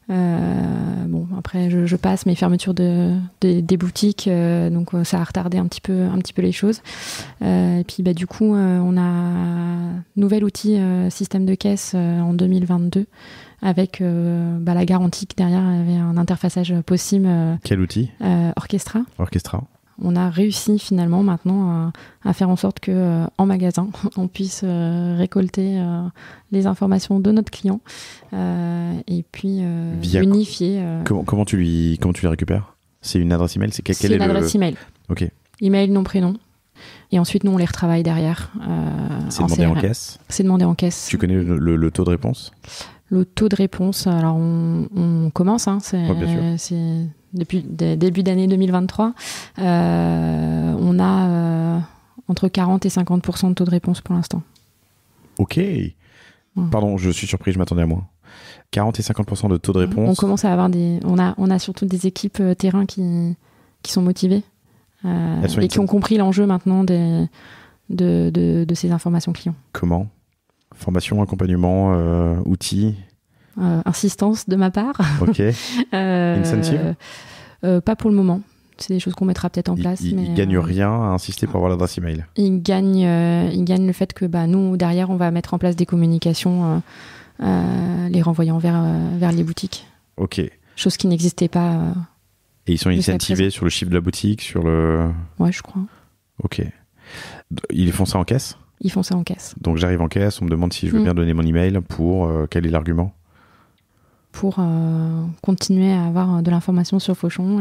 Après je passe mes fermetures des boutiques, donc ça a retardé un petit peu les choses. Et puis du coup on a nouvel outil système de caisse en 2022 avec la garantie que derrière il y avait un interfaçage possible. Quel outil? Orchestra. On a réussi finalement maintenant à faire en sorte que en magasin on puisse récolter les informations de notre client et puis unifier. Comment tu les récupères? C'est une adresse email? C'est une adresse email. Ok. Email, nom, prénom. Et ensuite, nous, on les retravaille derrière. C'est demandé en caisse. C'est demandé en caisse. Tu connais le taux de réponse? Le taux de réponse, alors on commence, hein, c'est depuis début d'année 2023. On a entre 40 et 50% de taux de réponse pour l'instant. Ok. Pardon, je suis surpris, je m'attendais à moins. 40 et 50% de taux de réponse. On commence à avoir on a surtout des équipes terrain qui sont motivées et qui ont compris l'enjeu maintenant de ces informations clients. Comment? Formation, accompagnement, outils? Insistance de ma part. Ok. Incentive? Pas pour le moment. C'est des choses qu'on mettra peut-être en place. Ils gagnent rien à insister pour avoir l'adresse email. Ils gagnent le fait que nous, derrière, on va mettre en place des communications les renvoyant vers les boutiques. Ok. Chose qui n'existait pas. Et ils sont incentivés sur le chiffre de la boutique, sur le... Ouais, je crois. Ok. Ils font ça en caisse? Ils font ça en caisse. Donc j'arrive en caisse, on me demande si je veux bien donner mon email pour... quel est l'argument? Pour continuer à avoir de l'information sur Fauchon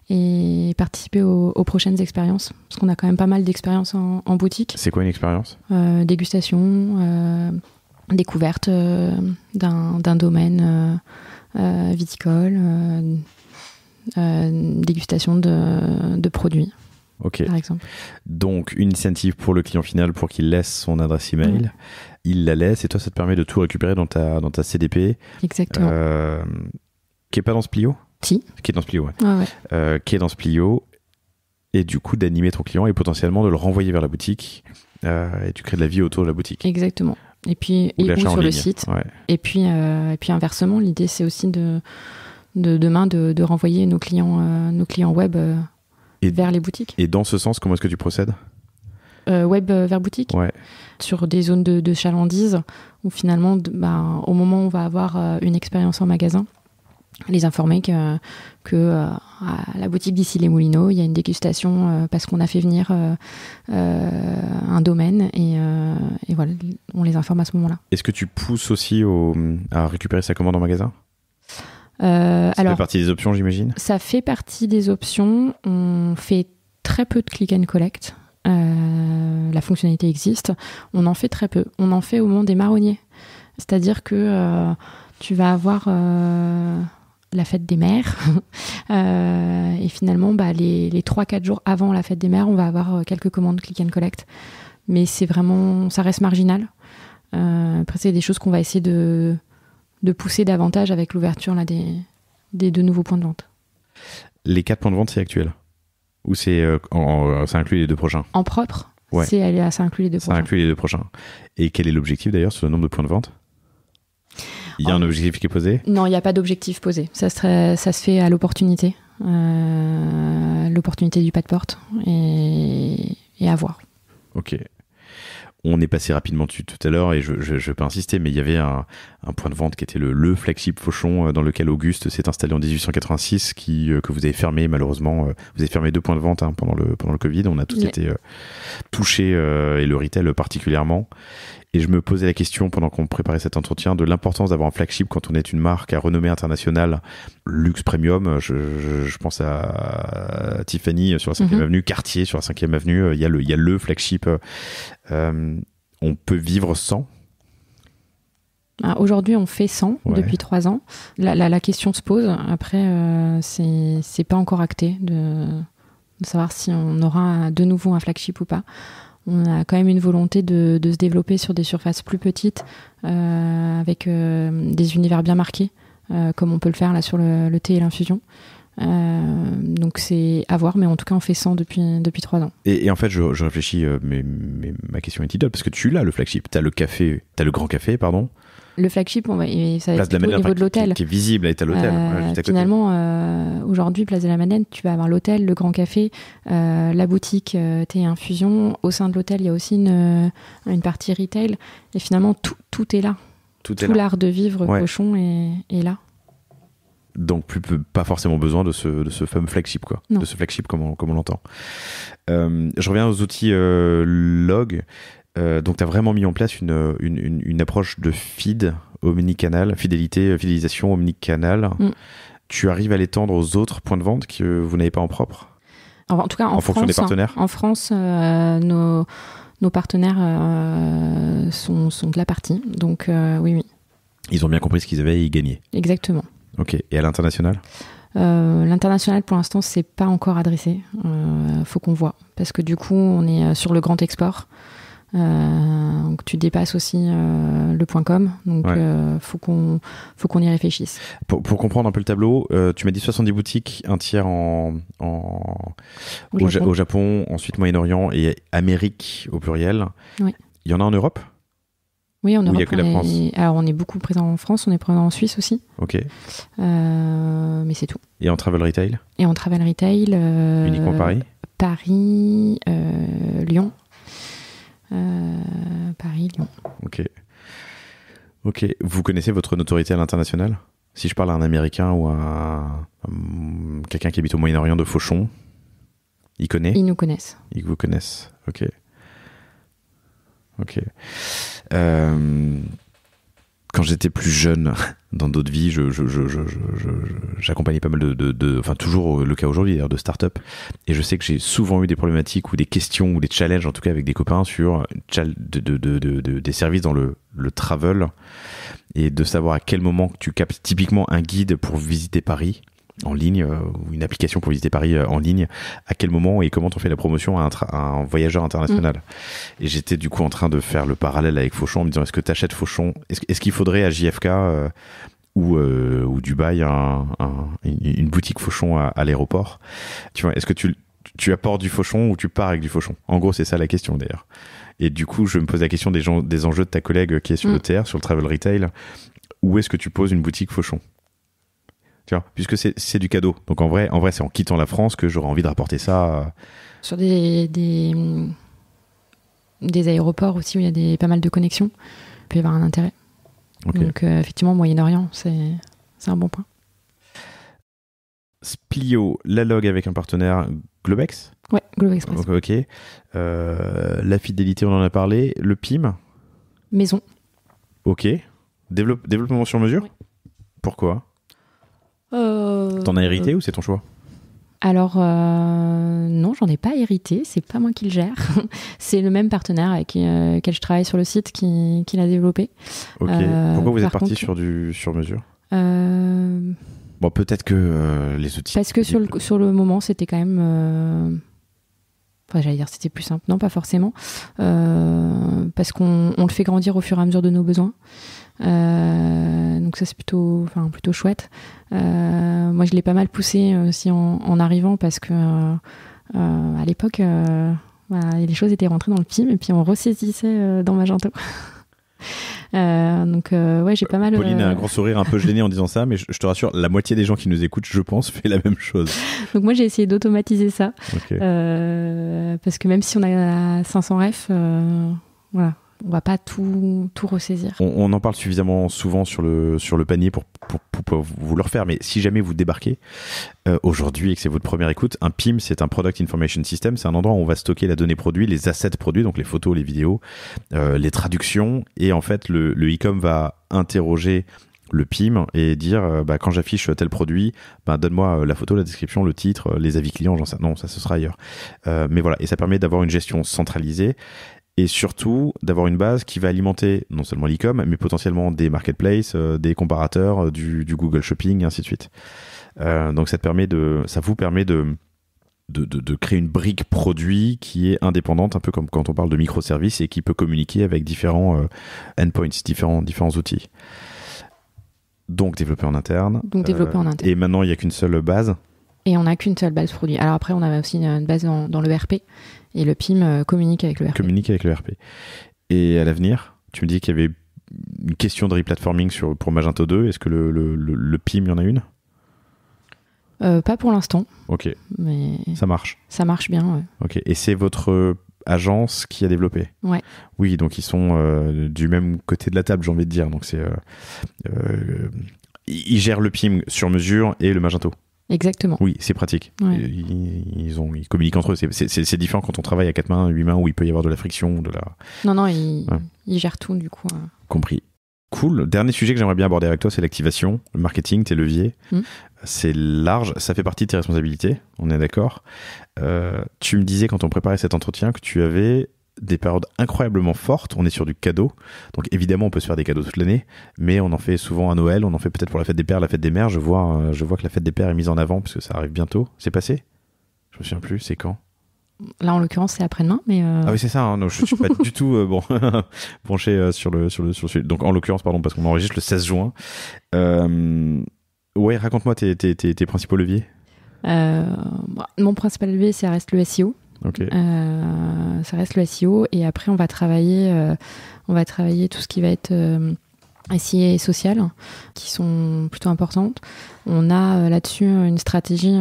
et participer aux prochaines expériences. Parce qu'on a quand même pas mal d'expériences en boutique. C'est quoi une expérience? Dégustation, découverte d'un domaine viticole, dégustation de produits. Ok. Par exemple. Donc, une incentive pour le client final pour qu'il laisse son adresse email. Il la laisse et toi, ça te permet de tout récupérer dans ta CDP. Exactement. Qui n'est pas dans ce Splio? Si. Qui est dans ce Splio, ouais. Ouais. Qui est dans ce Splio. Et du coup, d'animer ton client et potentiellement de le renvoyer vers la boutique. Et tu crées de la vie autour de la boutique. Exactement. Et puis, ou sur le site. Ouais. Et puis inversement, l'idée, c'est aussi de demain de renvoyer nos clients web vers les boutiques. Et dans ce sens, comment est-ce que tu procèdes? Web vers boutique, ouais. Sur des zones de chalandise où finalement, au moment où on va avoir une expérience en magasin, les informer que à la boutique d'ici les Moulineaux, il y a une dégustation parce qu'on a fait venir un domaine et voilà, on les informe à ce moment-là. Est-ce que tu pousses aussi à récupérer sa commande en magasin? Ça fait partie des options, j'imagine? Ça fait partie des options. On fait très peu de click and collect. La fonctionnalité existe. On en fait très peu. On en fait au moment des marronniers. C'est-à-dire que tu vas avoir la fête des mères et finalement, les 3-4 jours avant la fête des mères, on va avoir quelques commandes click and collect. Mais c'est vraiment, ça reste marginal. Après, c'est des choses qu'on va essayer de pousser davantage avec l'ouverture là, des 2 nouveaux points de vente. Les 4 points de vente, c'est actuel? Ou ça inclut les 2 prochains? En propre, ouais. Ça inclut les 2 prochains. Ça inclut les 2 prochains. Et quel est l'objectif d'ailleurs sur le nombre de points de vente? Il y a un objectif qui est posé? Non, il n'y a pas d'objectif posé. Ça se fait à l'opportunité. L'opportunité du pas de porte et à voir. Ok. On est passé rapidement dessus tout à l'heure et je vais pas insister, mais il y avait un point de vente qui était le flagship Fauchon dans lequel Auguste s'est installé en 1886 que vous avez fermé malheureusement. Vous avez fermé 2 points de vente pendant le Covid. On a tous été touchés et le retail particulièrement. Et je me posais la question pendant qu'on préparait cet entretien de l'importance d'avoir un flagship quand on est une marque à renommée internationale, luxe premium. Je pense à Tiffany sur la 5e avenue, Cartier sur la 5e avenue. Il y a le flagship. On peut vivre sans? Aujourd'hui, on fait 100 depuis 3 ans. La question se pose. Après, c'est pas encore acté de savoir si on aura de nouveau un flagship ou pas. On a quand même une volonté de se développer sur des surfaces plus petites, avec des univers bien marqués, comme on peut le faire là sur le thé et l'infusion. Donc c'est à voir, mais en tout cas on fait 100 depuis 3 ans. Et en fait je réfléchis, mais ma question est idole, parce que tu l'as le flagship, t'as le grand café, pardon. Le flagship, ça va être au niveau de l'hôtel. Qui est visible, et t'as l'hôtel. Finalement, aujourd'hui, Place de la Madeleine, tu vas avoir l'hôtel, le grand café, la boutique thé et infusion. Au sein de l'hôtel, il y a aussi une partie retail. Et finalement, tout est là. Tout l'art de vivre Fauchon est là. Donc pas forcément besoin de ce fameux flagship, quoi. Non. De ce flagship comme on l'entend. Je reviens aux outils log. Donc tu as vraiment mis en place une approche de feed omnicanal, fidélisation omnicanal. Tu arrives à l'étendre aux autres points de vente que vous n'avez pas en propre? En tout cas, en fonction des partenaires. En France, nos partenaires sont de la partie. Donc, oui. Ils ont bien compris ce qu'ils avaient et ils gagnaient. Exactement. Ok. Et à l'international ? L'international, pour l'instant, c'est pas encore adressé. Faut qu'on voit. Parce que du coup, on est sur le grand export. Donc tu dépasses aussi le .com, donc faut qu'on y réfléchisse. Pour comprendre un peu le tableau, tu m'as dit 70 boutiques, un tiers au Japon, ensuite Moyen-Orient et Amérique au pluriel. Oui. Il y en a en Europe ? Oui, en Europe. Il n'y a que la France. Alors on est beaucoup présent en France, on est présent en Suisse aussi. Ok. Mais c'est tout. Et en travel retail ? Et en travel retail. Uniquement Paris ? Paris, Lyon. Paris, Lyon. Ok. Vous connaissez votre notoriété à l'international ? Si je parle à un Américain ou à quelqu'un qui habite au Moyen-Orient de Fauchon, il connaît ? Ils nous connaissent. Ils vous connaissent. Ok. Quand j'étais plus jeune, dans d'autres vies, j'accompagnais pas mal enfin toujours le cas aujourd'hui d'ailleurs, de start-up. Et je sais que j'ai souvent eu des problématiques ou des questions ou des challenges, en tout cas avec des copains, sur des services dans le travel et de savoir à quel moment tu captes typiquement un guide pour visiter Paris en ligne ou une application pour visiter Paris en ligne, à quel moment et comment on fait la promotion à un voyageur international. Et j'étais du coup en train de faire le parallèle avec Fauchon en me disant, est-ce que tu achètes Fauchon, est-ce qu'il faudrait à JFK ou Dubaï une boutique Fauchon à l'aéroport, tu vois, est-ce que tu apportes du Fauchon ou tu pars avec du Fauchon? En gros, c'est ça la question d'ailleurs. Et du coup, je me pose la question des enjeux de ta collègue qui est sur le TR, sur le travel retail. Où est-ce que tu poses une boutique Fauchon? Tu vois, puisque c'est du cadeau. Donc en vrai, c'est en quittant la France que j'aurais envie de rapporter ça. Sur des aéroports aussi où il y a pas mal de connexions, il peut y avoir un intérêt. Okay. Donc effectivement, Moyen-Orient, c'est un bon point. Splio, la log avec un partenaire Globex? Ouais, Globex. Ok. La fidélité, on en a parlé. Le PIM? Maison. Ok. Développement sur mesure? Oui. Pourquoi? T'en as hérité ou c'est ton choix? Alors, non, j'en ai pas hérité. C'est pas moi qui le gère. C'est le même partenaire avec lequel je travaille sur le site qui l'a développé. Ok. Pourquoi vous êtes parti sur du sur mesure? Bon, peut-être que les outils... Parce que sur le moment, c'était quand même... Enfin, j'allais dire c'était plus simple. Non, pas forcément. Parce qu'on le fait grandir au fur et à mesure de nos besoins. Donc ça, c'est plutôt chouette. Moi, je l'ai pas mal poussé aussi en arrivant parce que à l'époque, les choses étaient rentrées dans le PIM et puis on ressaisissait dans Magento. Donc ouais, j'ai pas mal... Pauline a un grand sourire un peu gêné en disant ça, mais je te rassure, la moitié des gens qui nous écoutent, je pense, fait la même chose. Donc moi, j'ai essayé d'automatiser ça. Okay. Parce que même si on a 500 refs, voilà, on va pas tout ressaisir. On en parle suffisamment souvent sur le panier pour vous le refaire, mais si jamais vous débarquez aujourd'hui et que c'est votre première écoute, un PIM, c'est un Product Information System, c'est un endroit où on va stocker la donnée produit, les assets produits, donc les photos, les vidéos, les traductions, et en fait le e-com va interroger le PIM et dire quand j'affiche tel produit, donne-moi la photo, la description, le titre, les avis clients, non, ça ce sera ailleurs. Mais voilà, et ça permet d'avoir une gestion centralisée et surtout d'avoir une base qui va alimenter non seulement l'e-com, mais potentiellement des marketplaces, des comparateurs, du Google Shopping, et ainsi de suite. Donc ça vous permet de créer une brique produit qui est indépendante, un peu comme quand on parle de microservices et qui peut communiquer avec différents endpoints, différents outils. Donc développé en interne. Et maintenant, il n'y a qu'une seule base. Et on n'a qu'une seule base produit. Alors après, on avait aussi une base dans le RP. Et le PIM communique avec le RP. Et à l'avenir, tu me dis qu'il y avait une question de replatforming pour Magento 2. Est-ce que le PIM, il y en a une? Pas pour l'instant. Ok. Mais ça marche. Ça marche bien, ouais. Ok. Et c'est votre agence qui a développé? Ouais. Oui, donc ils sont du même côté de la table, j'ai envie de dire. Donc ils gèrent le PIM sur mesure et le Magento. Exactement. Oui, c'est pratique. Ouais. Ils communiquent entre eux. C'est différent quand on travaille à 4 mains, 8 mains, où il peut y avoir de la friction. Non, ils gèrent tout, du coup. Compris. Cool. Dernier sujet que j'aimerais bien aborder avec toi, c'est l'activation, le marketing, tes leviers. c'est large, ça fait partie de tes responsabilités, on est d'accord. Tu me disais quand on préparait cet entretien que tu avais des périodes incroyablement fortes, on est sur du cadeau, donc évidemment on peut se faire des cadeaux toute l'année, mais on en fait souvent à Noël, on en fait peut-être pour la fête des pères, la fête des mères, je vois que la fête des pères est mise en avant parce que ça arrive bientôt. C'est passé ? Je me souviens plus, c'est quand ? Là, en l'occurrence, c'est après-demain, mais... Ah oui, c'est ça, hein, non, je suis pas du tout branché sur le sujet. Donc en l'occurrence, pardon, parce qu'on enregistre le 16 juin. Ouais, raconte-moi tes principaux leviers. Mon principal levier, ça reste le SEO. Okay. Ça reste le SEO, et après on va travailler tout ce qui va être SIA et social, qui sont plutôt importantes. On a là-dessus une stratégie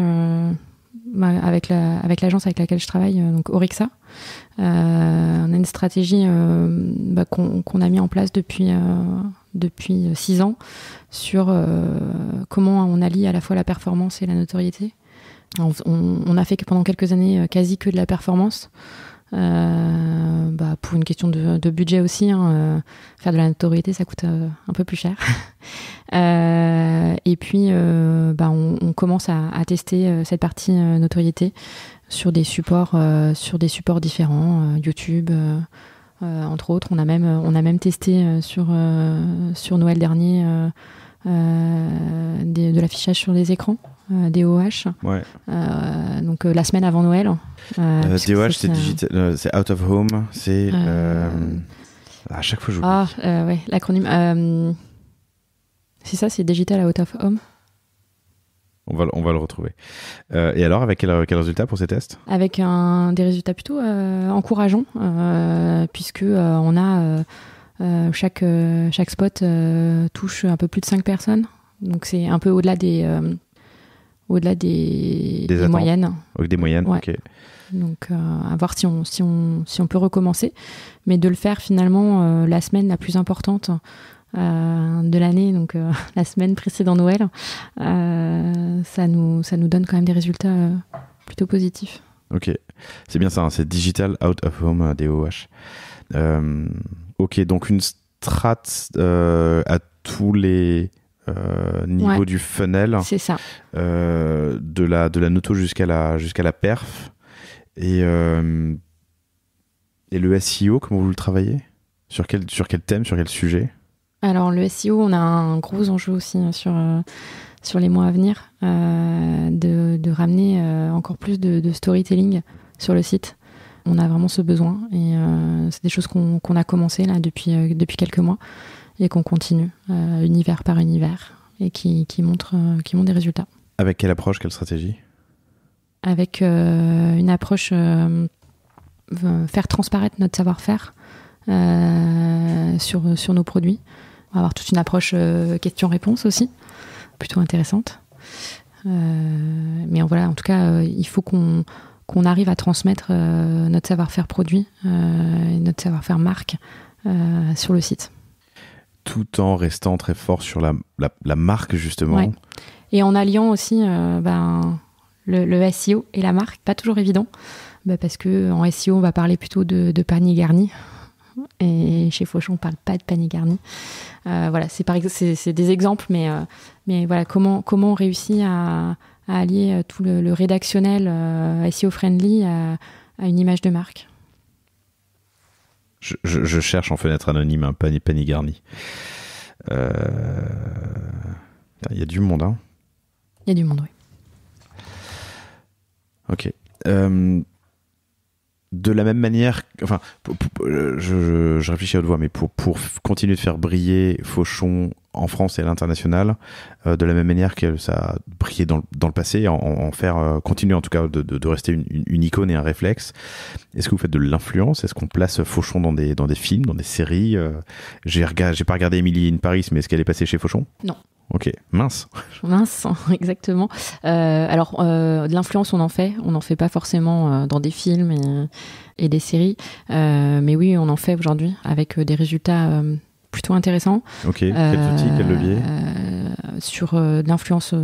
avec l'agence avec laquelle je travaille, donc Orixa. On a une stratégie qu'on a mis en place depuis 6 ans sur comment on allie à la fois la performance et la notoriété. On a fait pendant quelques années quasi que de la performance, pour une question de budget aussi, hein, faire de la notoriété ça coûte un peu plus cher. Et puis on commence à tester cette partie notoriété sur des supports différents, YouTube entre autres. On a même testé sur Noël dernier de l'affichage sur les écrans. DOH, ouais. Donc la semaine avant Noël. DOH, c'est digital, c'est out of home, c'est à chaque fois j'oublie. Ouais, l'acronyme. C'est ça, c'est digital out of home. On va le retrouver. Et alors, avec quel résultat pour ces tests ? Avec des résultats plutôt encourageants, puisque on a chaque spot touche un peu plus de 5 personnes, donc c'est un peu au-delà des moyennes. Des moyennes, ouais. Ok. Donc à voir si on peut recommencer, mais de le faire finalement la semaine la plus importante de l'année, donc la semaine précédant Noël, ça nous donne quand même des résultats plutôt positifs. Ok, c'est bien ça, hein, c'est Digital Out of Home, DOH. Ok, donc une strat à tous les niveau du funnel, c'est ça. De la noto jusqu'à la perf, et le SEO, comment vous le travaillez, sur quel thème, sur quel sujet? Alors le SEO, on a un gros enjeu aussi sur les mois à venir, de ramener encore plus de storytelling sur le site. On a vraiment ce besoin, et c'est des choses qu'on a commencé là depuis quelques mois et qu'on continue univers par univers, et qui montrent des résultats. Avec quelle approche, quelle stratégie? Avec une approche faire transparaître notre savoir-faire sur nos produits. On va avoir toute une approche question-réponse aussi, plutôt intéressante. Mais voilà, en tout cas, il faut qu'on arrive à transmettre notre savoir-faire produit et notre savoir-faire marque sur le site. Tout en restant très fort sur la marque, justement. Ouais. Et en alliant aussi le SEO et la marque. Pas toujours évident, parce qu'en SEO, on va parler plutôt de panier garni. Et chez Fauchon, on ne parle pas de panier garni. Voilà, c'est des exemples, mais voilà, comment on réussit à allier tout le rédactionnel SEO-friendly à une image de marque. Je cherche en fenêtre anonyme un panier garni. Il y a du monde, hein. Il y a du monde, oui. Ok. De la même manière, enfin, je réfléchis à haute voix, mais pour continuer de faire briller Fauchon en France et à l'international, de la même manière que ça a brillé dans le passé, en faire continuer en tout cas de rester une icône et un réflexe. Est-ce que vous faites de l'influence? Est-ce qu'on place Fauchon dans des films, dans des séries? J'ai pas regardé Emily in Paris, mais est-ce qu'elle est passée chez Fauchon? Non. Ok, mince, exactement. Alors, de l'influence, on en fait pas forcément dans des films et des séries, mais oui, on en fait aujourd'hui avec des résultats plutôt intéressants. Ok, quels outils, quel levier? Sur de l'influence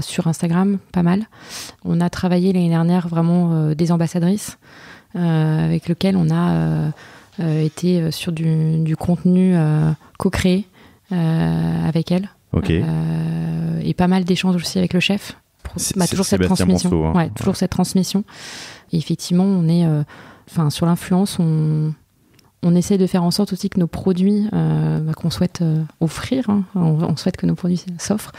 sur Instagram, pas mal. On a travaillé l'année dernière vraiment des ambassadrices avec lesquelles on a été sur du contenu co-créé avec elles. Ok. Et pas mal d'échanges aussi avec le chef. Toujours cette Sébastien transmission. Monceau, hein. Toujours cette transmission. Et effectivement, on est, sur l'influence, on essaie de faire en sorte aussi que nos produits qu'on souhaite offrir, hein, on souhaite que nos produits s'offrent,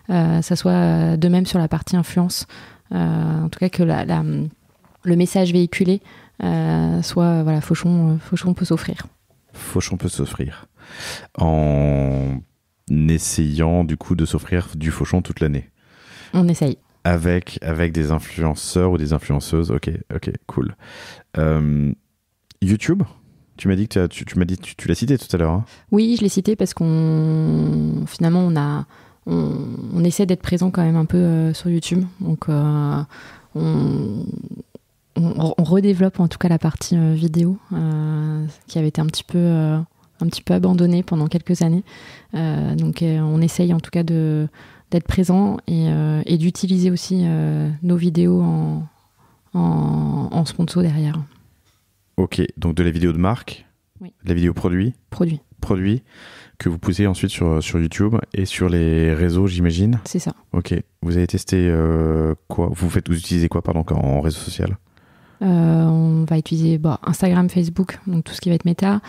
ça soit de même sur la partie influence. En tout cas, que le message véhiculé soit Fauchon peut s'offrir. Fauchon peut s'offrir. En essayant du coup de s'offrir du Fauchon toute l'année. On essaye. Avec des influenceurs ou des influenceuses. Ok, cool. YouTube, tu m'as dit que tu l'as cité tout à l'heure. Hein. Oui, je l'ai cité parce qu'on essaie d'être présent quand même un peu sur YouTube. Donc on redéveloppe en tout cas la partie vidéo qui avait été un petit peu abandonnée pendant quelques années. Donc on essaye en tout cas d'être présent et d'utiliser aussi nos vidéos en sponsor derrière. Ok, donc de la vidéo de marque, oui. De la vidéo produit que vous poussez ensuite sur YouTube et sur les réseaux, j'imagine. C'est ça. Ok, vous avez testé quoi ? Vous utilisez quoi en réseau social ? On va utiliser Instagram, Facebook, donc tout ce qui va être méta,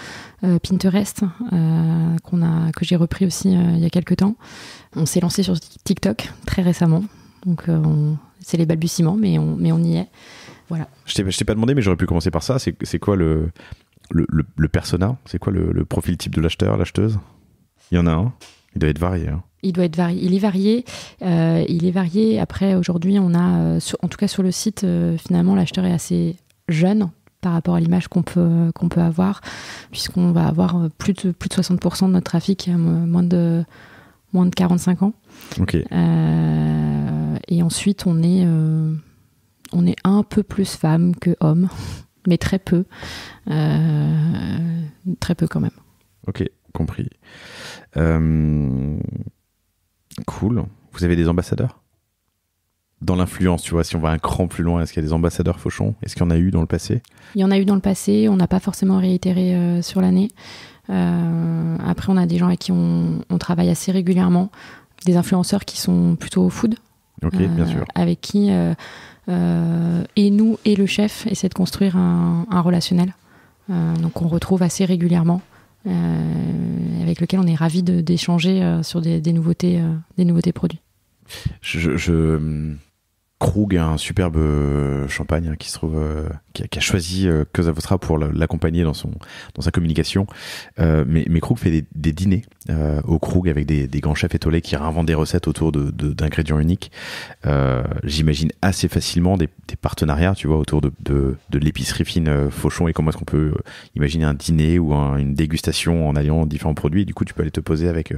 Pinterest, que j'ai repris aussi il y a quelques temps. On s'est lancé sur TikTok très récemment, donc c'est les balbutiements, mais on y est. Voilà. Je t'ai pas demandé, mais j'aurais pu commencer par ça. C'est quoi le persona ? C'est quoi le profil type de l'acheteur, l'acheteuse ? Il y en a un. Il doit être varié. Hein. Il est varié. Il est varié. Après, aujourd'hui, on a, en tout cas sur le site, finalement, l'acheteur est assez jeune par rapport à l'image qu'on peut avoir, puisqu'on va avoir plus de 60% de notre trafic qui a moins de 45 ans. Ok. Et ensuite, on est un peu plus femme que homme, mais très peu. Très peu quand même. Ok, compris. Cool. Vous avez des ambassadeurs ? Dans l'influence, tu vois, si on va un cran plus loin, est-ce qu'il y a des ambassadeurs Fauchon ? Est-ce qu'il y en a eu dans le passé ? Il y en a eu dans le passé, on n'a pas forcément réitéré sur l'année. Après, on a des gens avec qui on travaille assez régulièrement, des influenceurs qui sont plutôt food. Ok, bien sûr. Avec qui, et nous et le chef, essaient de construire un relationnel. Donc on retrouve assez régulièrement, avec lequel on est ravis d'échanger sur des nouveautés produits. Krug a un superbe champagne qui se trouve, qui a choisi Cosa Vostra pour l'accompagner dans sa communication. Mais Krug fait des dîners au Krug avec des grands chefs étoilés qui réinventent des recettes autour d'ingrédients uniques. J'imagine assez facilement des partenariats, tu vois, autour de l'épicerie fine Fauchon, et comment est-ce qu'on peut imaginer un dîner ou une dégustation en alliant différents produits. Et du coup, tu peux aller te poser avec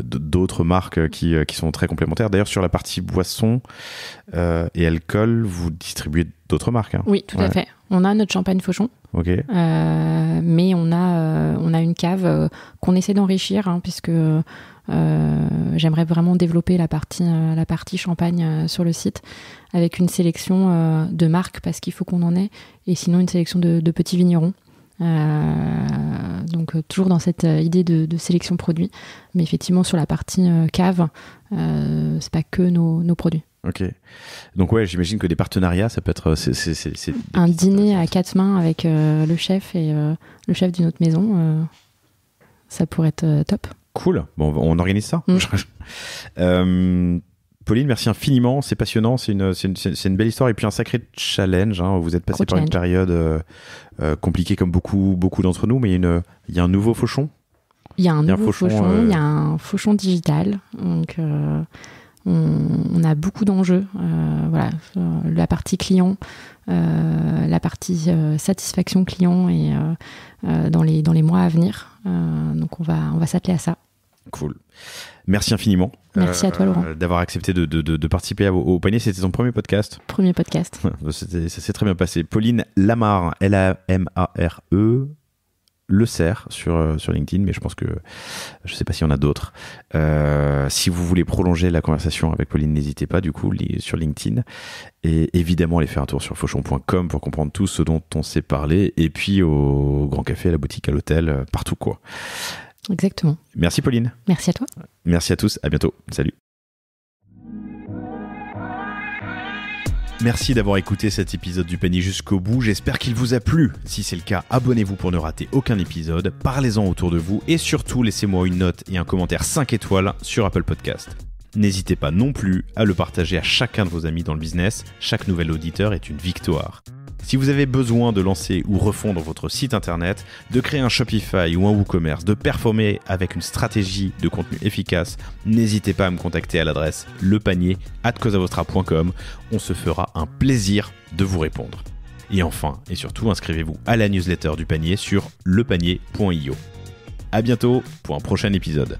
d'autres marques qui sont très complémentaires. D'ailleurs, sur la partie boisson et alcool, vous distribuez d'autres marques. Hein. Oui, tout à fait. On a notre champagne Fauchon. Ok. Mais on a une cave qu'on essaie d'enrichir, hein, puisque j'aimerais vraiment développer la partie champagne sur le site, avec une sélection de marques, parce qu'il faut qu'on en ait, et sinon une sélection de petits vignerons. Donc toujours dans cette idée de sélection produit, mais effectivement sur la partie cave, c'est pas que nos produits. Ok. Donc ouais, j'imagine que des partenariats, ça peut être c'est un dîner à 4 mains avec le chef et le chef d'une autre maison, ça pourrait être top. Cool. Bon, on organise ça. Pauline, merci infiniment. C'est passionnant. C'est une belle histoire et puis un sacré challenge. Hein. Vous êtes passé par une période compliquée comme beaucoup d'entre nous, mais il y a un nouveau Fauchon. Il y a un nouveau Fauchon. Il y a un Fauchon digital. Donc on a beaucoup d'enjeux. Voilà, la partie client, la partie satisfaction client et dans les mois à venir. Donc on va s'atteler à ça. Cool. Merci infiniment. Merci à toi, Laurent. D'avoir accepté de participer au panier. C'était ton premier podcast. Premier podcast. Ça s'est très bien passé. Pauline Lamare, Lamare, Le Cerf sur LinkedIn, mais je pense que je ne sais pas s'il y en a d'autres. Si vous voulez prolonger la conversation avec Pauline, n'hésitez pas du coup sur LinkedIn, et évidemment allez faire un tour sur fauchon.com pour comprendre tout ce dont on s'est parlé, et puis au Grand Café, à la boutique, à l'hôtel, partout quoi. Exactement. Merci Pauline. Merci à toi. Merci à tous, à bientôt. Salut. Merci d'avoir écouté cet épisode du panier jusqu'au bout, j'espère qu'il vous a plu. Si c'est le cas, abonnez-vous pour ne rater aucun épisode, parlez-en autour de vous et surtout laissez-moi une note et un commentaire 5 étoiles sur Apple Podcast. N'hésitez pas non plus à le partager à chacun de vos amis dans le business, chaque nouvel auditeur est une victoire. Si vous avez besoin de lancer ou refondre votre site internet, de créer un Shopify ou un WooCommerce, de performer avec une stratégie de contenu efficace, n'hésitez pas à me contacter à l'adresse lepanier@cosavostra.com. On se fera un plaisir de vous répondre. Et enfin, et surtout, inscrivez-vous à la newsletter du panier sur lepanier.io. À bientôt pour un prochain épisode.